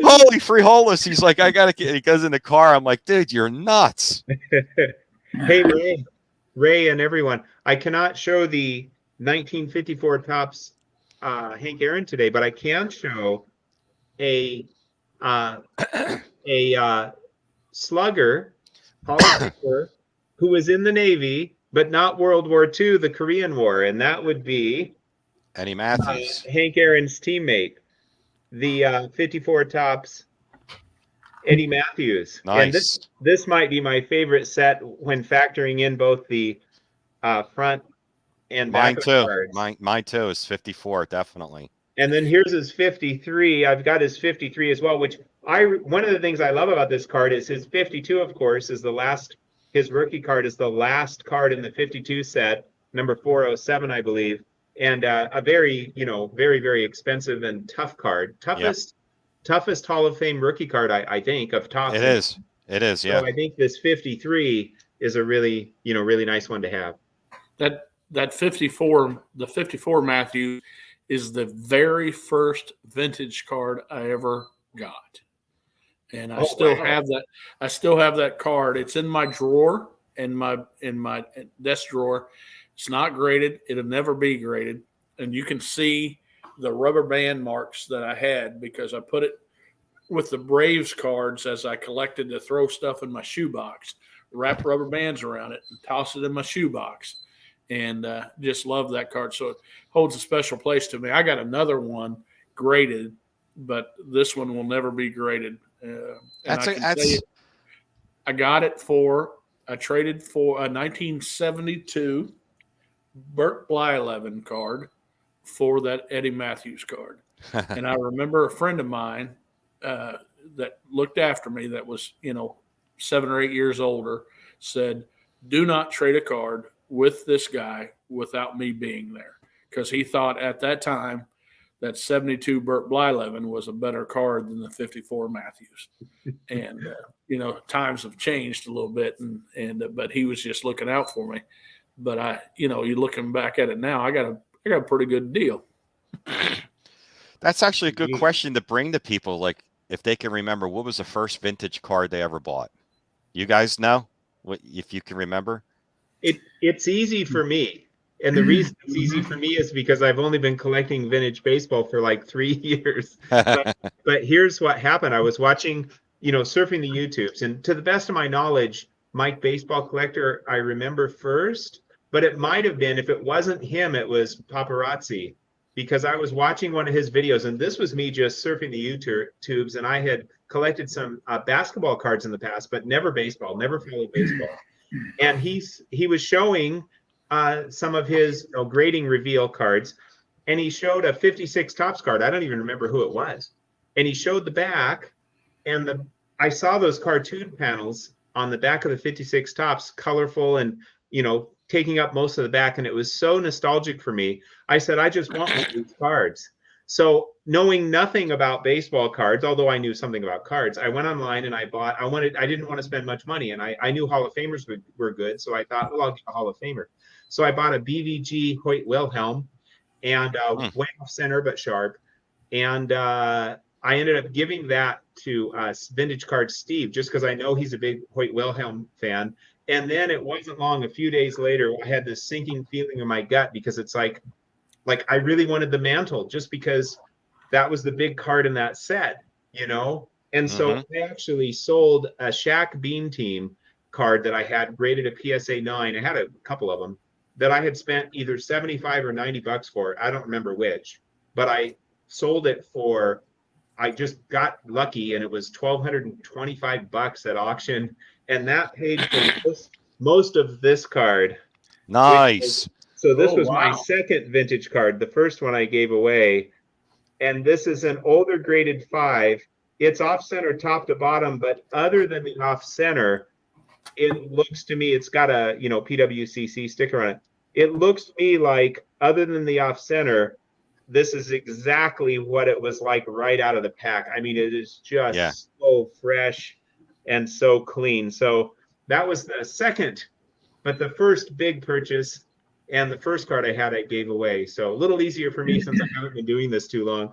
Holy frijoles. He's like, I got to he goes in the car. I'm like, dude, you're nuts. Hey, Ray and everyone. I cannot show the 1954 Topps Hank Aaron today, but I can show a slugger, who was in the Navy, but not World War II, the Korean War, and that would be Eddie Matthews, Hank Aaron's teammate, the 54 Topps Eddie Matthews. Nice. And this might be my favorite set when factoring in both the front and back of cards. Mine too is 54, definitely. And then here's his 53. I've got his 53 as well, which one of the things I love about this card is his 52, of course, is the last. His rookie card is the last card in the 52 set, number 407, I believe, and a very, very, very expensive and tough card. Toughest Hall of Fame rookie card, I think, of Topps. It is. Yeah. So I think this 53 is a really, really nice one to have. That 54, the 54 Matthew, is the very first vintage card I ever got, and I still have that. I still have that card. It's in my drawer, in my desk drawer. It's not graded. It'll never be graded, and you can see the rubber band marks that I had because I put it with the Braves cards as I collected to throw stuff in my shoebox, wrap rubber bands around it, and toss it in my shoebox. And just love that card. So it holds a special place to me. I got another one graded, but this one will never be graded. I traded for a 1972 Burt Blyleven card for that Eddie Matthews card. And I remember a friend of mine that looked after me that was, 7 or 8 years older said, do not trade a card with this guy without me being there, because he thought at that time that 72 Burt Blyleven was a better card than the 54 Matthews. And times have changed a little bit, but he was just looking out for me. But you looking back at it now, I got a pretty good deal. That's actually a good question to bring to people, like if they can remember what was the first vintage card they ever bought. You guys know if you can remember? It's easy for me. And the reason it's easy for me is because I've only been collecting vintage baseball for like 3 years. But here's what happened. I was watching, surfing the YouTubes. And to the best of my knowledge, Mike Baseball Collector, I remember first. But it might have been, if it wasn't him, it was Paparazzi. Because I was watching one of his videos. And this was me just surfing the YouTubes. And I had collected some basketball cards in the past, but never baseball, never followed baseball. And he was showing some of his grading reveal cards, and he showed a 56 Topps card. I don't even remember who it was. And he showed the back, and I saw those cartoon panels on the back of the 56 Topps, colorful and, taking up most of the back. And it was so nostalgic for me. I said, I just want one of these cards. So knowing nothing about baseball cards, although I knew something about cards, I went online and I didn't want to spend much money. And I knew Hall of Famers were good. So I thought, well, I'll get a Hall of Famer. So I bought a BVG Hoyt Wilhelm and way off center, but sharp. And I ended up giving that to Vintage Card Steve, just because I know he's a big Hoyt Wilhelm fan. And then it wasn't long, a few days later, I had this sinking feeling in my gut, because it's like I really wanted the mantle, just because that was the big card in that set, And so I actually sold a Shaq Bean Team card that I had graded a PSA 9. I had a couple of them that I had spent either 75 or 90 bucks for. I don't remember which, but I sold it for, I just got lucky, and it was 1,225 bucks at auction. And that paid for most of this card. Nice. So this was my second vintage card. The first one I gave away. And this is an older graded 5. It's off center top to bottom, but other than the off center, it looks to me, it's got a PWCC sticker on it. It looks to me like, other than the off center, this is exactly what it was like right out of the pack. I mean, it is just so fresh and so clean. So that was the second, but the first big purchase and the first card I had, I gave away. So a little easier for me since I haven't been doing this too long.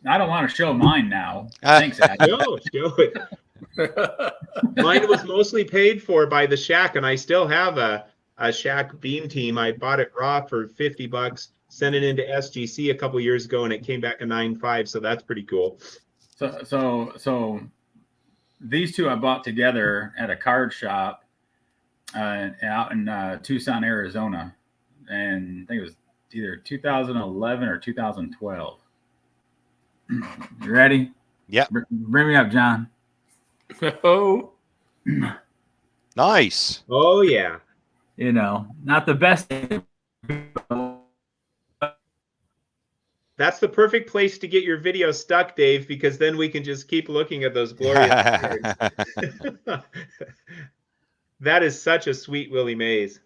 I don't want to show mine now. Thanks, Adam. No, show it. Mine was mostly paid for by the Shaq, and I still have a Shaq Beam Team. I bought it raw for 50 bucks, sent it into SGC a couple years ago, and it came back a 9.5. So that's pretty cool. So these two I bought together at a card shop out in Tucson, Arizona, and I think it was either 2011 or 2012. You ready? Yeah. Bring me up, John. Oh, nice. Oh yeah. Not the best. That's the perfect place to get your video stuck, Dave, because then we can just keep looking at those glorious cards. That is such a sweet Willie Mays.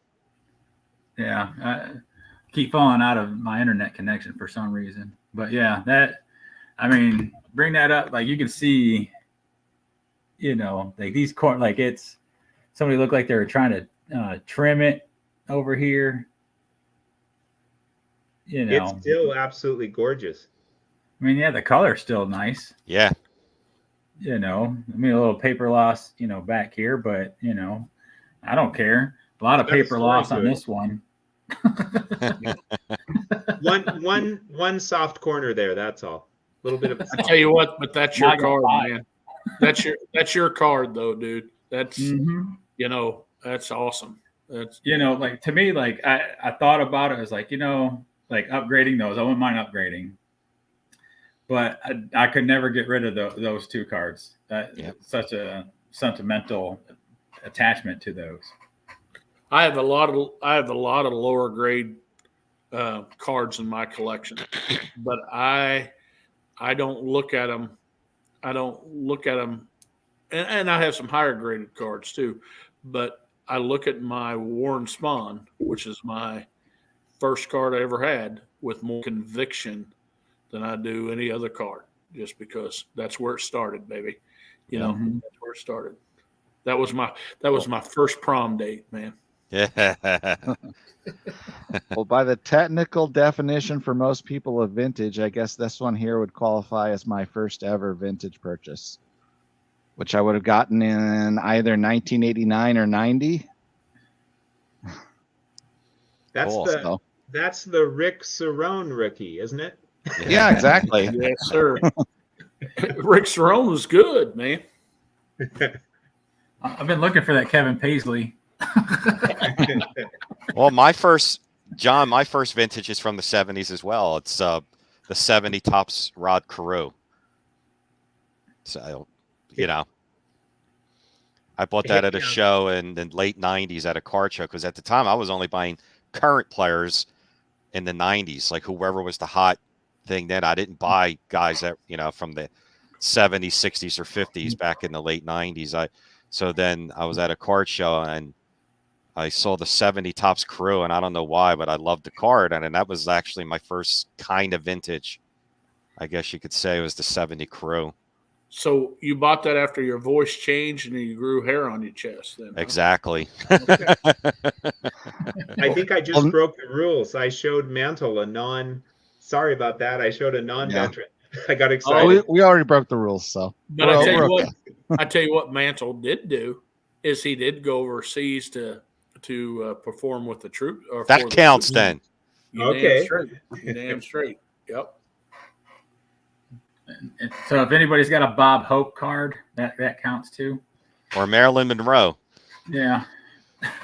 Yeah, I keep falling out of my internet connection for some reason. But yeah, bring that up. Like you can see, like these cards, like it's somebody looked like they were trying to trim it over here. You know, it's still absolutely gorgeous. I mean, yeah, the color's still nice. Yeah. You know, I mean, a little paper loss, you know, back here, but you know, I don't care. A lot of paper loss on this one. one soft corner there. That's all. A little bit of. I tell you what, but that's your card, man. That's your card, though, dude. That's you know, that's awesome. That's, you know, like to me, like I thought about it as like, you know, like upgrading those. I wouldn't mind upgrading, but I could never get rid of those two cards. Such a sentimental attachment to those. I have a lot of lower grade cards in my collection, but I don't look at them. I don't look at them, and I have some higher graded cards too, but I look at my Warren Spahn, which is my first card I ever had, with more conviction than I do any other card, just because that's where it started, baby. You know, that's where it started. That was my first prom date, man. Yeah. Well, by the technical definition for most people of vintage, I guess this one here would qualify as my first ever vintage purchase, which I would have gotten in either 1989 or 90. That's the Rick Cerrone rookie, isn't it? Yeah, exactly. Yes, sir. Rick Cerrone was good, man. I've been looking for that Kevin Paisley. Well, my first vintage is from the 70s as well. It's the 70 Topps Rod Carew. So, you know, I bought that at a show in the late 90s at a card show, because at the time I was only buying current players in the 90s, like whoever was the hot thing then. I didn't buy guys that, you know, from the 70s, 60s, or 50s back in the late 90s. So then I was at a card show and I saw the 70 Topps Carew, and I don't know why, but I loved the card. And that was actually my first kind of vintage. I guess you could say it was the 70 Carew. So you bought that after your voice changed and you grew hair on your chest then? Huh? Exactly. I think I just broke the rules. I showed Mantle sorry about that. I showed a non-veteran. Yeah. I got excited. Oh, we already broke the rules, so. But I tell you what Mantle did do is he did go overseas to perform with the troops. That counts then. Okay. You damn straight. Yep. And so if anybody's got a Bob Hope card, that counts too. Or Marilyn Monroe. Yeah.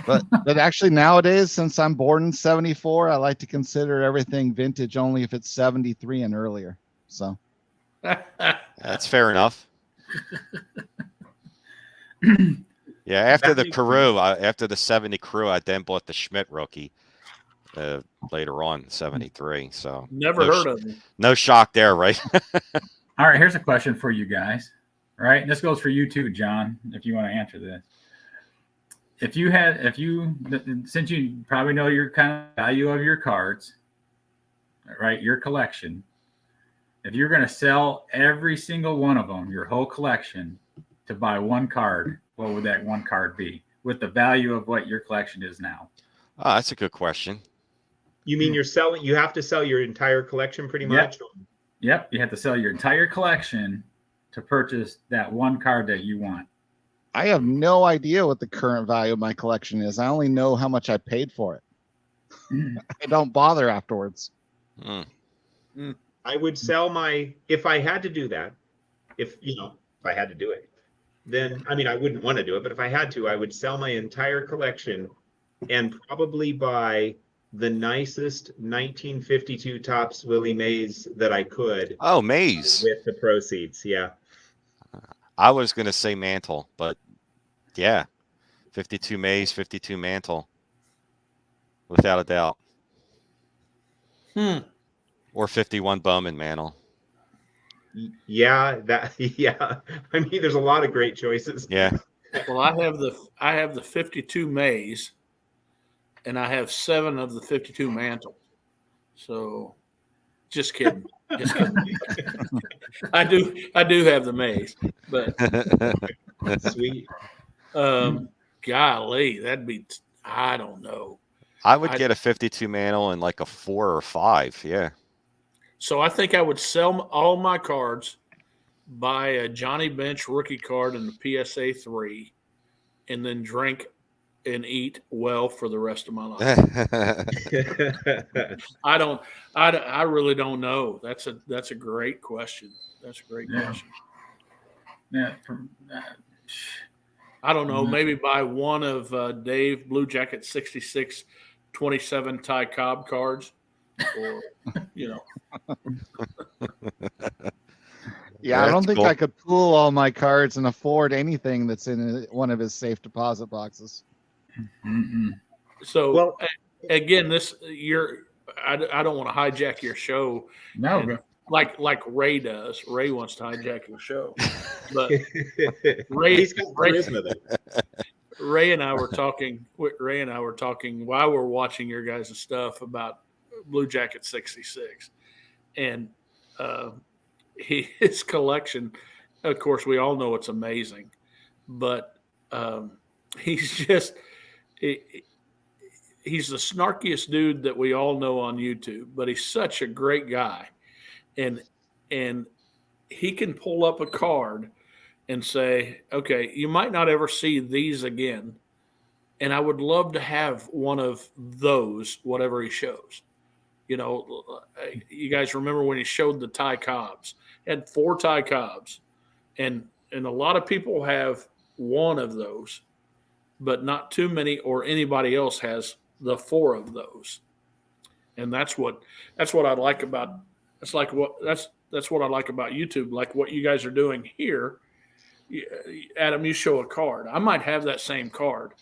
But actually nowadays, since I'm born in 74, I like to consider everything vintage only if it's 73 and earlier. So that's fair enough. Yeah, after the Carew, after the 70 Carew, I then bought the Schmidt rookie later on, 73. So never heard of him. No shock there, right? All right, here's a question for you guys. All right, and this goes for you too, John, if you want to answer this. Since you probably know your kind of value of your cards, right, your collection, if you're going to sell every single one of them, your whole collection, to buy one card, what would that one card be with the value of what your collection is now? Oh, that's a good question. You mean you have to sell your entire collection pretty much? Yep. You have to sell your entire collection to purchase that one card that you want. I have no idea what the current value of my collection is. I only know how much I paid for it. I don't bother afterwards. I would sell if I had to do that, if I had to do it, then, I mean, I wouldn't want to do it, but if I had to, I would sell my entire collection and probably buy the nicest 1952 Topps Willie Mays that I could. Oh, Mays. With the proceeds, yeah. I was going to say Mantle, but yeah, 52 Mays, 52 Mantle, without a doubt. Or 51 Bowman Mantle. Yeah, I mean, there's a lot of great choices. Yeah. Well, I have the 52 Mays, and I have 7 of the 52 Mantle. So, just kidding. Just kidding. I do have the Mays, but sweet. golly, that'd be, I don't know. I would get a 52 mantle and like a 4 or 5. Yeah. So I think I would sell all my cards, buy a Johnny Bench rookie card and a PSA 3, and then drink and eat well for the rest of my life. I really don't know. That's a great question. That's a great question. Yeah. I don't know. Maybe buy one of Dave Blue Jacket 66 27 Ty Cobb cards, or Yeah, I don't think I could pool all my cards and afford anything that's in one of his safe deposit boxes. So, well, again, I don't want to hijack your show. No, like Ray does. Ray wants to hijack your show, but Ray and I were talking. Ray and I were talking while we're watching your guys' stuff about Blue Jacket 66, and his collection. Of course, we all know it's amazing, but he's just. He's the snarkiest dude that we all know on YouTube, but he's such a great guy. And he can pull up a card and say, okay, you might not ever see these again. And I would love to have one of those, whatever he shows. You guys remember when he showed the Ty Cobbs? He had 4 Ty Cobbs. And a lot of people have one of those, but not too many, or anybody else has the 4 of those. And that's what I like about that's what I like about YouTube, like what you guys are doing here. Adam, you show a card. I might have that same card,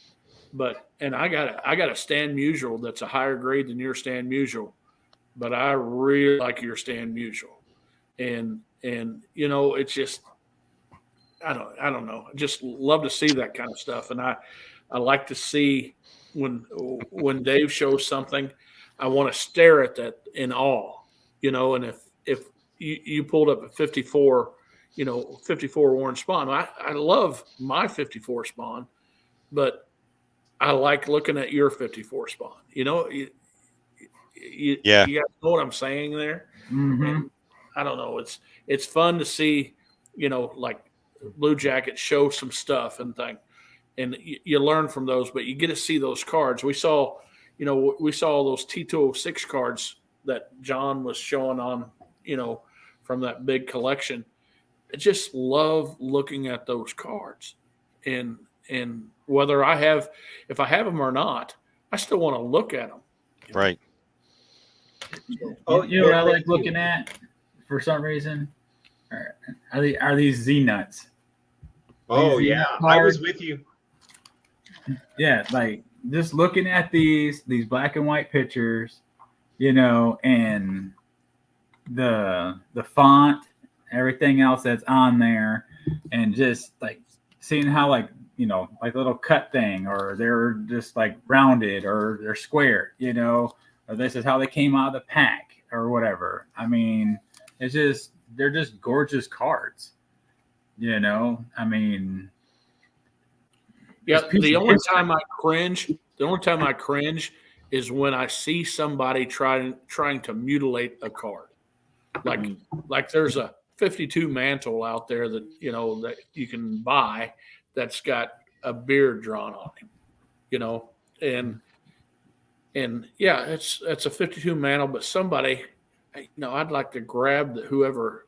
and I got a Stan Musial that's a higher grade than your Stan Musial, but I really like your Stan Musial. And it's just I don't know. I just love to see that kind of stuff. And I like to see when Dave shows something, I want to stare at that in awe, and if you pulled up a 54, 54 orange spawn, I love my 54 spawn, but I like looking at your 54 spawn, you guys know what I'm saying there? Mm-hmm. And I don't know. It's fun to see, like Blue Jacket show some stuff and thing. And you learn from those, but you get to see those cards. We saw those T206 cards that John was showing on, from that big collection. I just love looking at those cards, and whether if I have them or not, I still want to look at them. Right. Oh, what I like looking at for some reason are these Z nuts. Oh yeah, I was with you. Yeah, like just looking at these black and white pictures, and the font, everything else that's on there, and just like seeing how like a little cut thing, or they're just like rounded, or they're square, or this is how they came out of the pack or whatever. I mean, they're just gorgeous cards, I mean. Yeah, the only time I cringe is when I see somebody trying to mutilate a card. Like there's a 52 mantle out there that that you can buy that's got a beard drawn on him, and yeah, it's a 52 mantle, but somebody, I'd like to grab whoever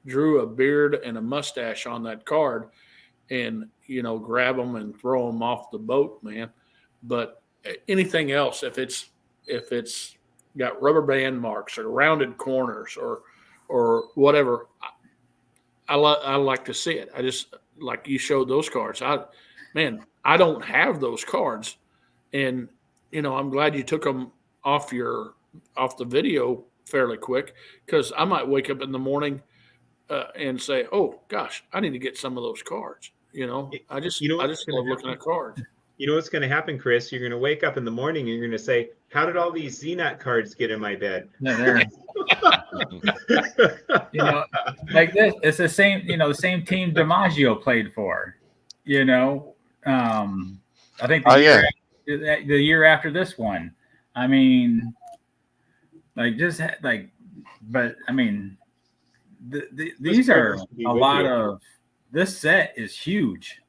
drew a beard and a mustache on that card, and grab them and throw them off the boat, man. But anything else, if it's got rubber band marks or rounded corners or whatever, I like to see it. I just, like you showed those cards. I don't have those cards, and I'm glad you took them off the video fairly quick, because I might wake up in the morning and say, oh gosh, I need to get some of those cards. I just love looking at cards. You know what's going to happen, Chris? You're going to wake up in the morning and you're going to say, how did all these Z-Nut cards get in my bed? No, there. Like this, it's the same, the same team DiMaggio played for, I think the year after this one. I mean, like just like, but I mean, these are a lot of. This set is huge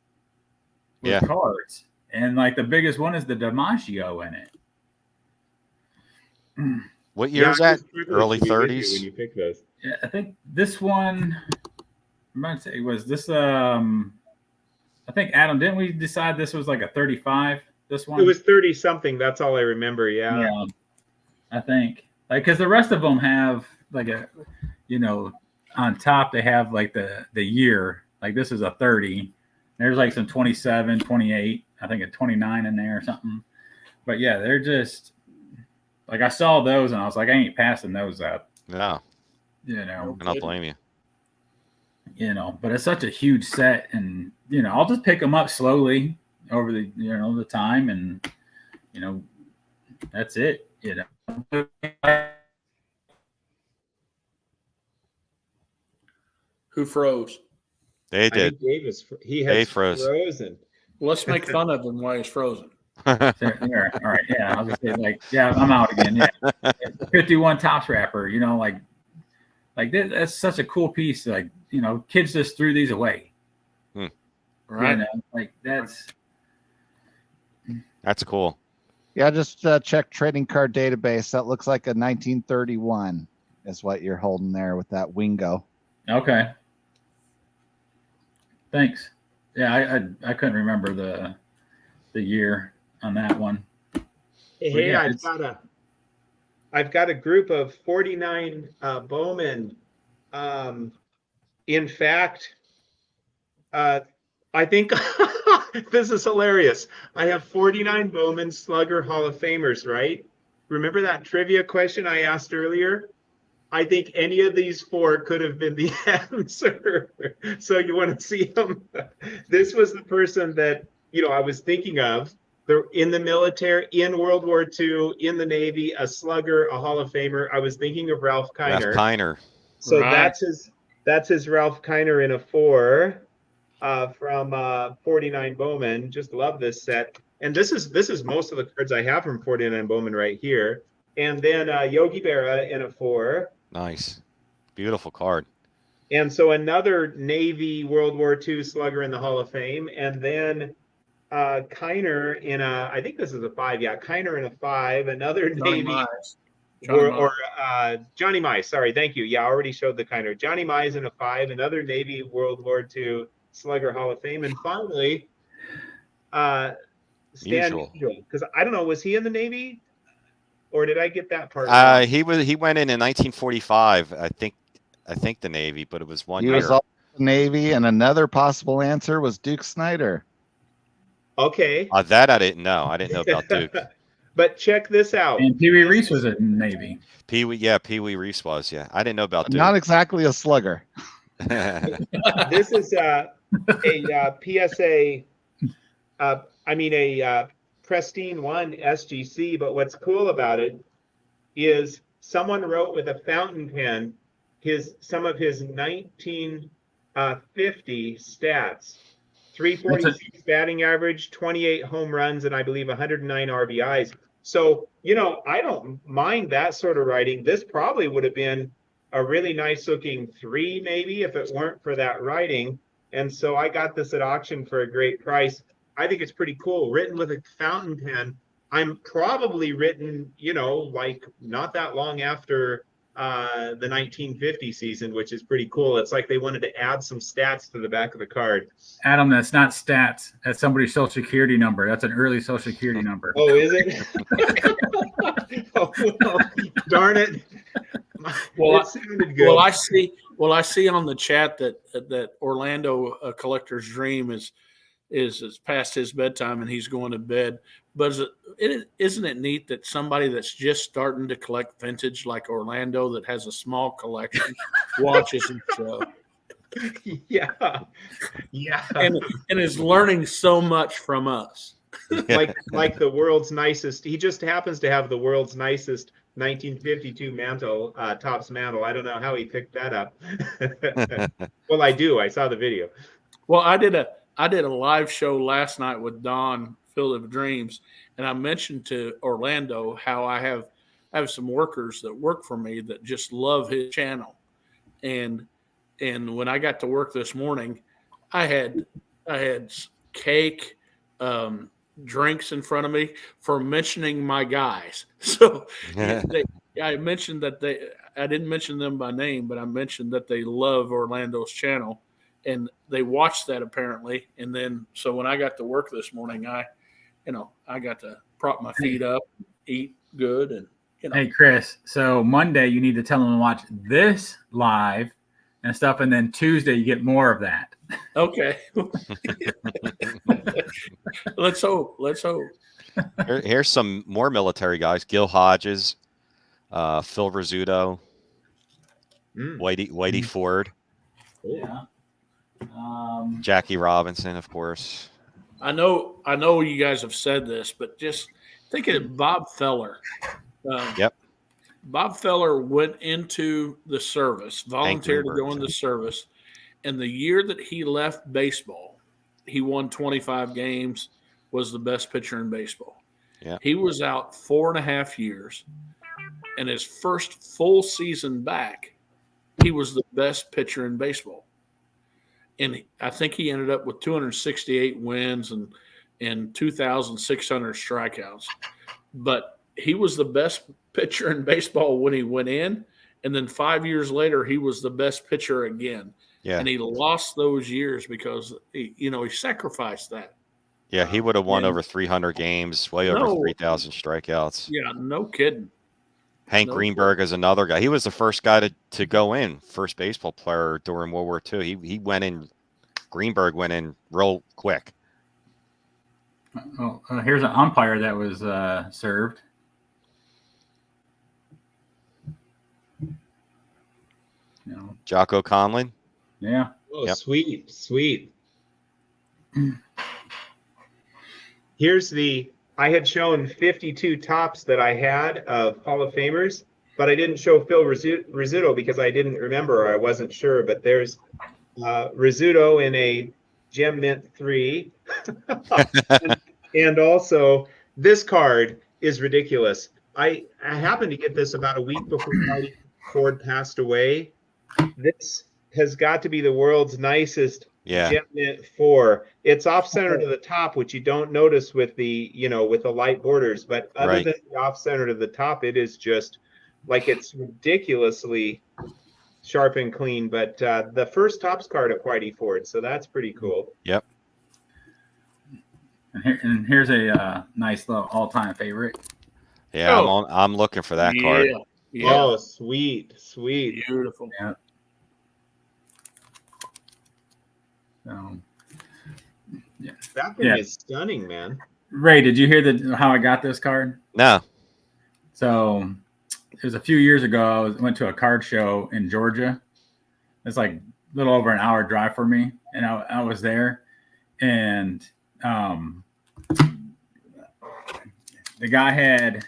with cards, and like the biggest one is the DiMaggio in it. What year is that? Early 30s. When you pick those, yeah, I think this one. I'm about to say, was this? I think Adam, didn't we decide this was like a 35? This one. It was 30 something. That's all I remember. Yeah. I think like because the rest of them have like a, on top they have like the year. Like this is a 30. There's like some 27, 28, I think a 29 in there or something. But yeah, they're just like I saw those and I was like, I ain't passing those up. Yeah. I don't blame you. But it's such a huge set, and I'll just pick them up slowly over the the time, and that's it. Who froze? They did. He froze. Frozen. Let's make fun of him while he's frozen. There. All right. Yeah, I was gonna say I'm out again. Yeah, 51 Topps wrapper. Like that's such a cool piece. Like kids just threw these away. Right. Like that's cool. Yeah, just check trading card database. That looks like a 1931 is what you're holding there with that Wingo. Okay. Thanks. Yeah, I couldn't remember the year on that one. Hey, I've got a group of 49 Bowman. In fact, I think this is hilarious. I have 49 Bowman Slugger Hall of Famers, right? Remember that trivia question I asked earlier? I think any of these four could have been the answer. So you want to see them? This was the person that, I was thinking of. They're in the military, in World War II, in the Navy, a slugger, a Hall of Famer. I was thinking of Ralph Kiner. So that's his Ralph Kiner in a 4 from 49 Bowman. Just love this set. And this is most of the cards I have from 49 Bowman right here. And then Yogi Berra in a 4. Nice. Beautiful card. And so another Navy World War II slugger in the Hall of Fame. And then Kiner in a, I think this is a 5. Yeah, Kiner in a 5. Another Johnny Navy. Mize. Johnny Mize. Sorry, thank you. Yeah, I already showed the Kiner. Johnny Mize in a 5. Another Navy World War II slugger Hall of Fame. And finally, Stan Musial. Because I don't know, was he in the Navy? Or did I get that part wrong? He went in 1945. I think the Navy, but it was 1 year. He was also the Navy, and another possible answer was Duke Snyder. Okay. That I didn't know. I didn't know about Duke. But check this out. And Pee Wee Reese was in the Navy. Pee Wee Reese was. Yeah, I didn't know about Duke. Not exactly a slugger. This is a PSA. A Pristine 1 SGC, but what's cool about it is someone wrote with a fountain pen some of his 1950 stats. 346 batting average, 28 home runs, and I believe 109 RBIs. So, I don't mind that sort of writing. This probably would have been a really nice looking 3 maybe if it weren't for that writing. And so I got this at auction for a great price. I think it's pretty cool. Written with a fountain pen. I'm probably written, like not that long after the 1950 season, which is pretty cool. It's like they wanted to add some stats to the back of the card. Adam, that's not stats. That's somebody's social security number. That's an early social security number. Oh, is it? Oh, well, darn it. It sounded good. Well, I see on the chat that Orlando Collector's Dream is past his bedtime and he's going to bed. But isn't it neat that somebody that's just starting to collect vintage like Orlando that has a small collection watches the show? Yeah. And is learning so much from us. like the world's nicest. He just happens to have the world's nicest 1952 mantle, Topps mantle. I don't know how he picked that up. Well, I do. I saw the video. Well, I did a live show last night with Don Field of Dreams, and I mentioned to Orlando how I have some workers that work for me that just love his channel, and when I got to work this morning, I had cake, drinks in front of me for mentioning my guys. So I mentioned that I didn't mention them by name, but I mentioned that they love Orlando's channel, and they watched that apparently. And then, so when I got to work this morning, I got to prop my feet up, eat good, and Hey, Chris. So Monday you need to tell them to watch this live and stuff, and then Tuesday you get more of that. Okay. Let's hope. Here's some more military guys: Gil Hodges, Phil Rizzuto, Whitey Ford, Yeah. Jackie Robinson, of course. I know you guys have said this, but just think of Bob Feller. Yep. Bob Feller went into the service, volunteered to go in the service, and the year that he left baseball, he won 25 games, was the best pitcher in baseball. Yeah. He was out 4.5 years, and his first full season back, he was the best pitcher in baseball. And I think he ended up with 268 wins and 2,600 strikeouts. But he was the best pitcher in baseball when he went in, and then 5 years later, he was the best pitcher again. Yeah. And he lost those years because he sacrificed that. Yeah, he would have won over 300 games, way over 3,000 strikeouts. Yeah, no kidding. Hank Greenberg is another guy. He was the first guy to go in, first baseball player during World War II. He went in. Greenberg went in real quick. Oh, here's an umpire that was served. Jocko Conlon. Yeah. Oh, yep. Sweet. I had shown 52 tops that I had of Hall of Famers, but I didn't show Phil Rizzuto because I didn't remember or I wasn't sure. But there's Rizzuto in a Gem Mint 3. and also, this card is ridiculous. I happened to get this about a week before Marty Ford passed away. This has got to be the world's nicest Gem Mint 4. It's off-center to the top, which you don't notice with the light borders. But other than the off-center to the top, it is just like it's ridiculously sharp and clean. But the first Topps card of Whitey Ford, so that's pretty cool. Yep. And here's a nice little all-time favorite. Yeah, I'm looking for that card. Yeah. Oh, sweet. Beautiful. Yeah. That thing is stunning, man. Ray, did you hear how I got this card? No. So it was a few years ago. I went to a card show in Georgia. It's like a little over an hour drive for me, and I was there, and the guy had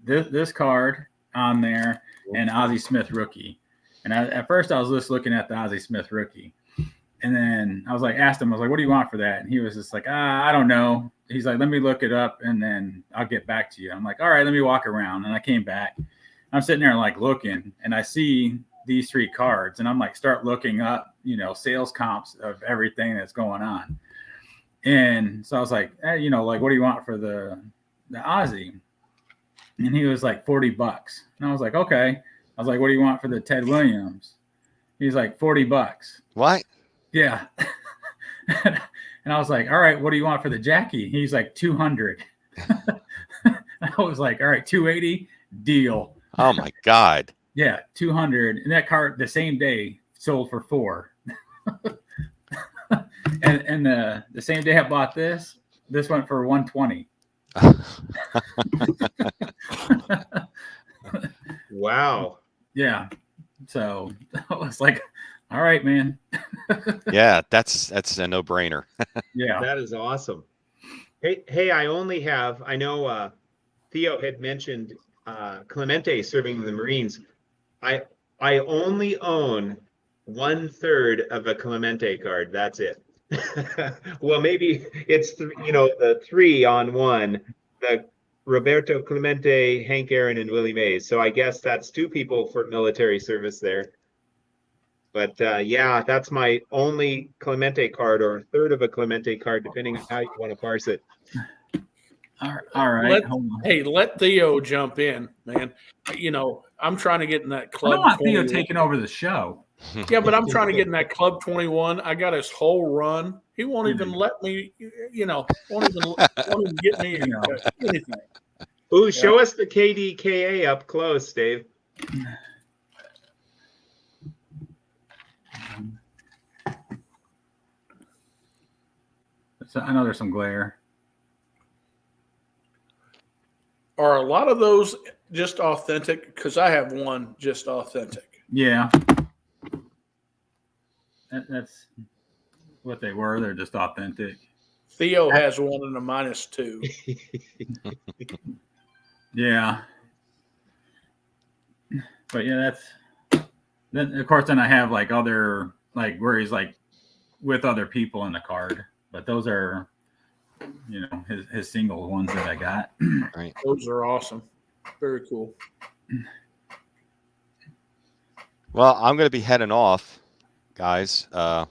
this card on there and Ozzie Smith rookie. And at first I was just looking at the Ozzie Smith rookie. And then I was like, asked him, I was like, what do you want for that? And he was just like, I don't know. He's like, let me look it up and then I'll get back to you. I'm like, all right, let me walk around. And I came back. I'm sitting there like looking, and I see these 3 cards, and I'm like, start looking up, sales comps of everything that's going on. And so I was like, hey, like, what do you want for the Ozzie? And he was like $40. And I was like, okay. I was like, what do you want for the Ted Williams? He's like $40. What? Yeah. And I was like, all right, what do you want for the Jackie? He's like 200. I was like, all right, 280, deal. Oh my God. Yeah, 200. And that card the same day sold for 4. and the same day I bought this went for 120. Wow. Yeah. So I was like, all right, man. Yeah, that's a no-brainer. Yeah. That is awesome. Hey, I know Theo had mentioned Clemente serving the Marines. I only own 1/3 of a Clemente card. That's it. Well, maybe it's the 3 on 1, the Roberto Clemente, Hank Aaron, and Willie Mays. So I guess that's 2 people for military service there. But yeah, that's my only Clemente card, or a third of a Clemente card, depending on how you want to parse it. All right. Let Theo jump in, man. I'm trying to get in that club. I don't want Theo taking over the show. Yeah, but I'm trying to get in that Club 21. I got his whole run. He won't even let me, won't even get me anything. Ooh, show us the KDKA up close, Dave. So I know there's some glare. Are a lot of those just authentic? Because I have one just authentic. Yeah. That's what they were. They're just authentic. Theo has one and a -2. Yeah. But yeah, then of course I have like other, like where he's like with other people in the card. But those are, his single ones that I got. Right. Those are awesome. Very cool. Well, I'm going to be heading off, guys. I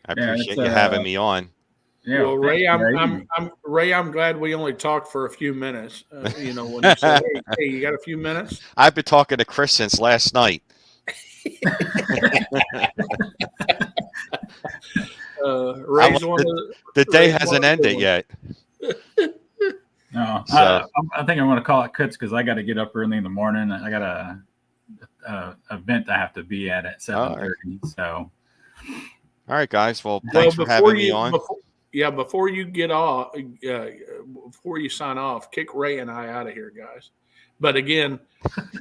appreciate you having me on. Yeah, well, Ray, I'm glad we only talked for a few minutes. When you said, hey, you got a few minutes? I've been talking to Chris since last night. The day hasn't ended yet. No, so. I think I'm going to call it quits because I got to get up early in the morning. I got a event I have to be at 7:30. Right. So, all right, guys. Well, thanks for having me on. Before you get off, before you sign off, kick Ray and I out of here, guys. But again,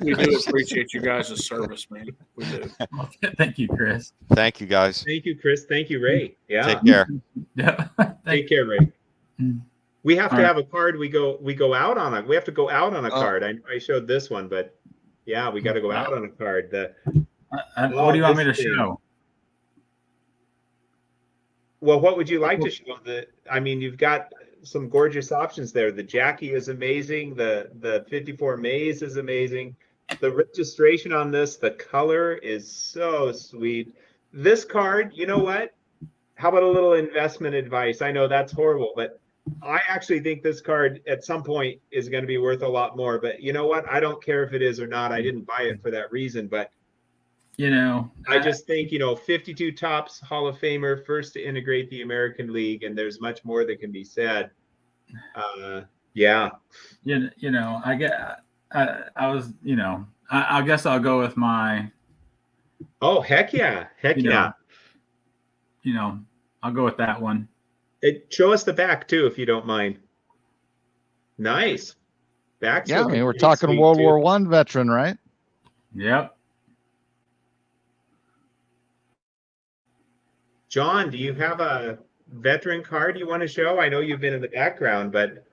we do appreciate you guys' service, man. We do. Thank you, Chris. Thank you, guys. Thank you, Chris. Thank you, Ray. Yeah. Take care. Yeah. Take care, Ray. We have to have a card. We go out on it. We have to go out on a card. I showed this one, but yeah, we got to go out on a card. What do you want me to show? Well, what would you like to show? You've got some gorgeous options there. The Jackie is amazing. The 54 Maze is amazing. The registration on this, the color is so sweet. This card, you know what? How about a little investment advice? I know that's horrible, but I actually think this card at some point is going to be worth a lot more. But you know what? I don't care if it is or not. I didn't buy it for that reason, but I just think, 52 Topps Hall of Famer, first to integrate the American League, and there's much more that can be said. Yeah. I guess I'll go with my. Oh, heck yeah. Yeah. I'll go with that one. Show us the back too, if you don't mind. Nice. Back. Yeah, we're talking World War I veteran, right? Yep. John, do you have a veteran card you want to show? I know you've been in the background, but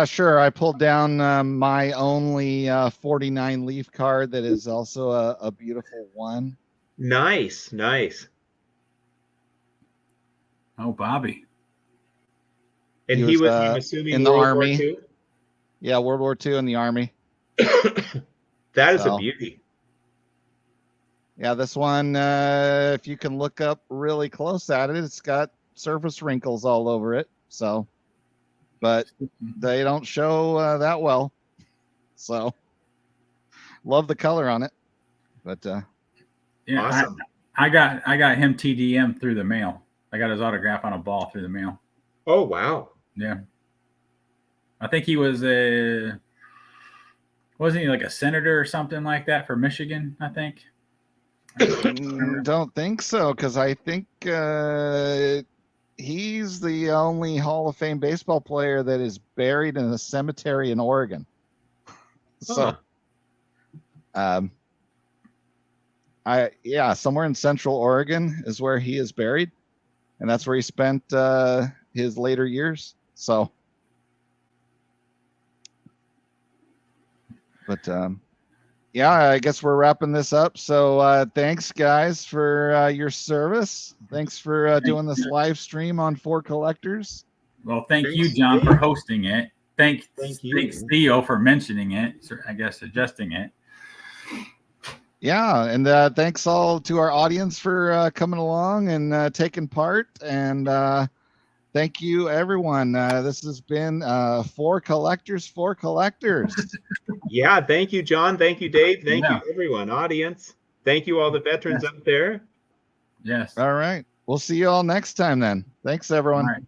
sure. I pulled down my only 49 leaf card that is also a beautiful one. Nice. Oh, Bobby. And he was I'm assuming in the World Army. War II? Yeah, World War II in the Army. That is a beauty. Yeah, this one, if you can look up really close at it, it's got surface wrinkles all over it. So, but they don't show that well. So, love the color on it. But yeah, awesome. I got him TDM through the mail. I got his autograph on a ball through the mail. Oh wow! Yeah, I think he was wasn't he like a senator or something like that for Michigan? I think. Don't think so, because I think he's the only Hall of Fame baseball player that is buried in a cemetery in Oregon. So, somewhere in Central Oregon is where he is buried, and that's where he spent his later years. So, but Yeah, I guess we're wrapping this up. So thanks, guys, for your service. Thanks for doing this live stream on For Collectors. Well, thank you, John, for hosting it. Thanks, Theo, for mentioning it. I guess suggesting it. Yeah, and thanks all to our audience for coming along and taking part. And thank you, everyone. This has been For Collectors, For Collectors. Yeah, thank you, John. Thank you, Dave. Thank you, everyone, audience. Thank you, all the veterans up there. Yes. All right. We'll see you all next time then. Thanks, everyone. All right.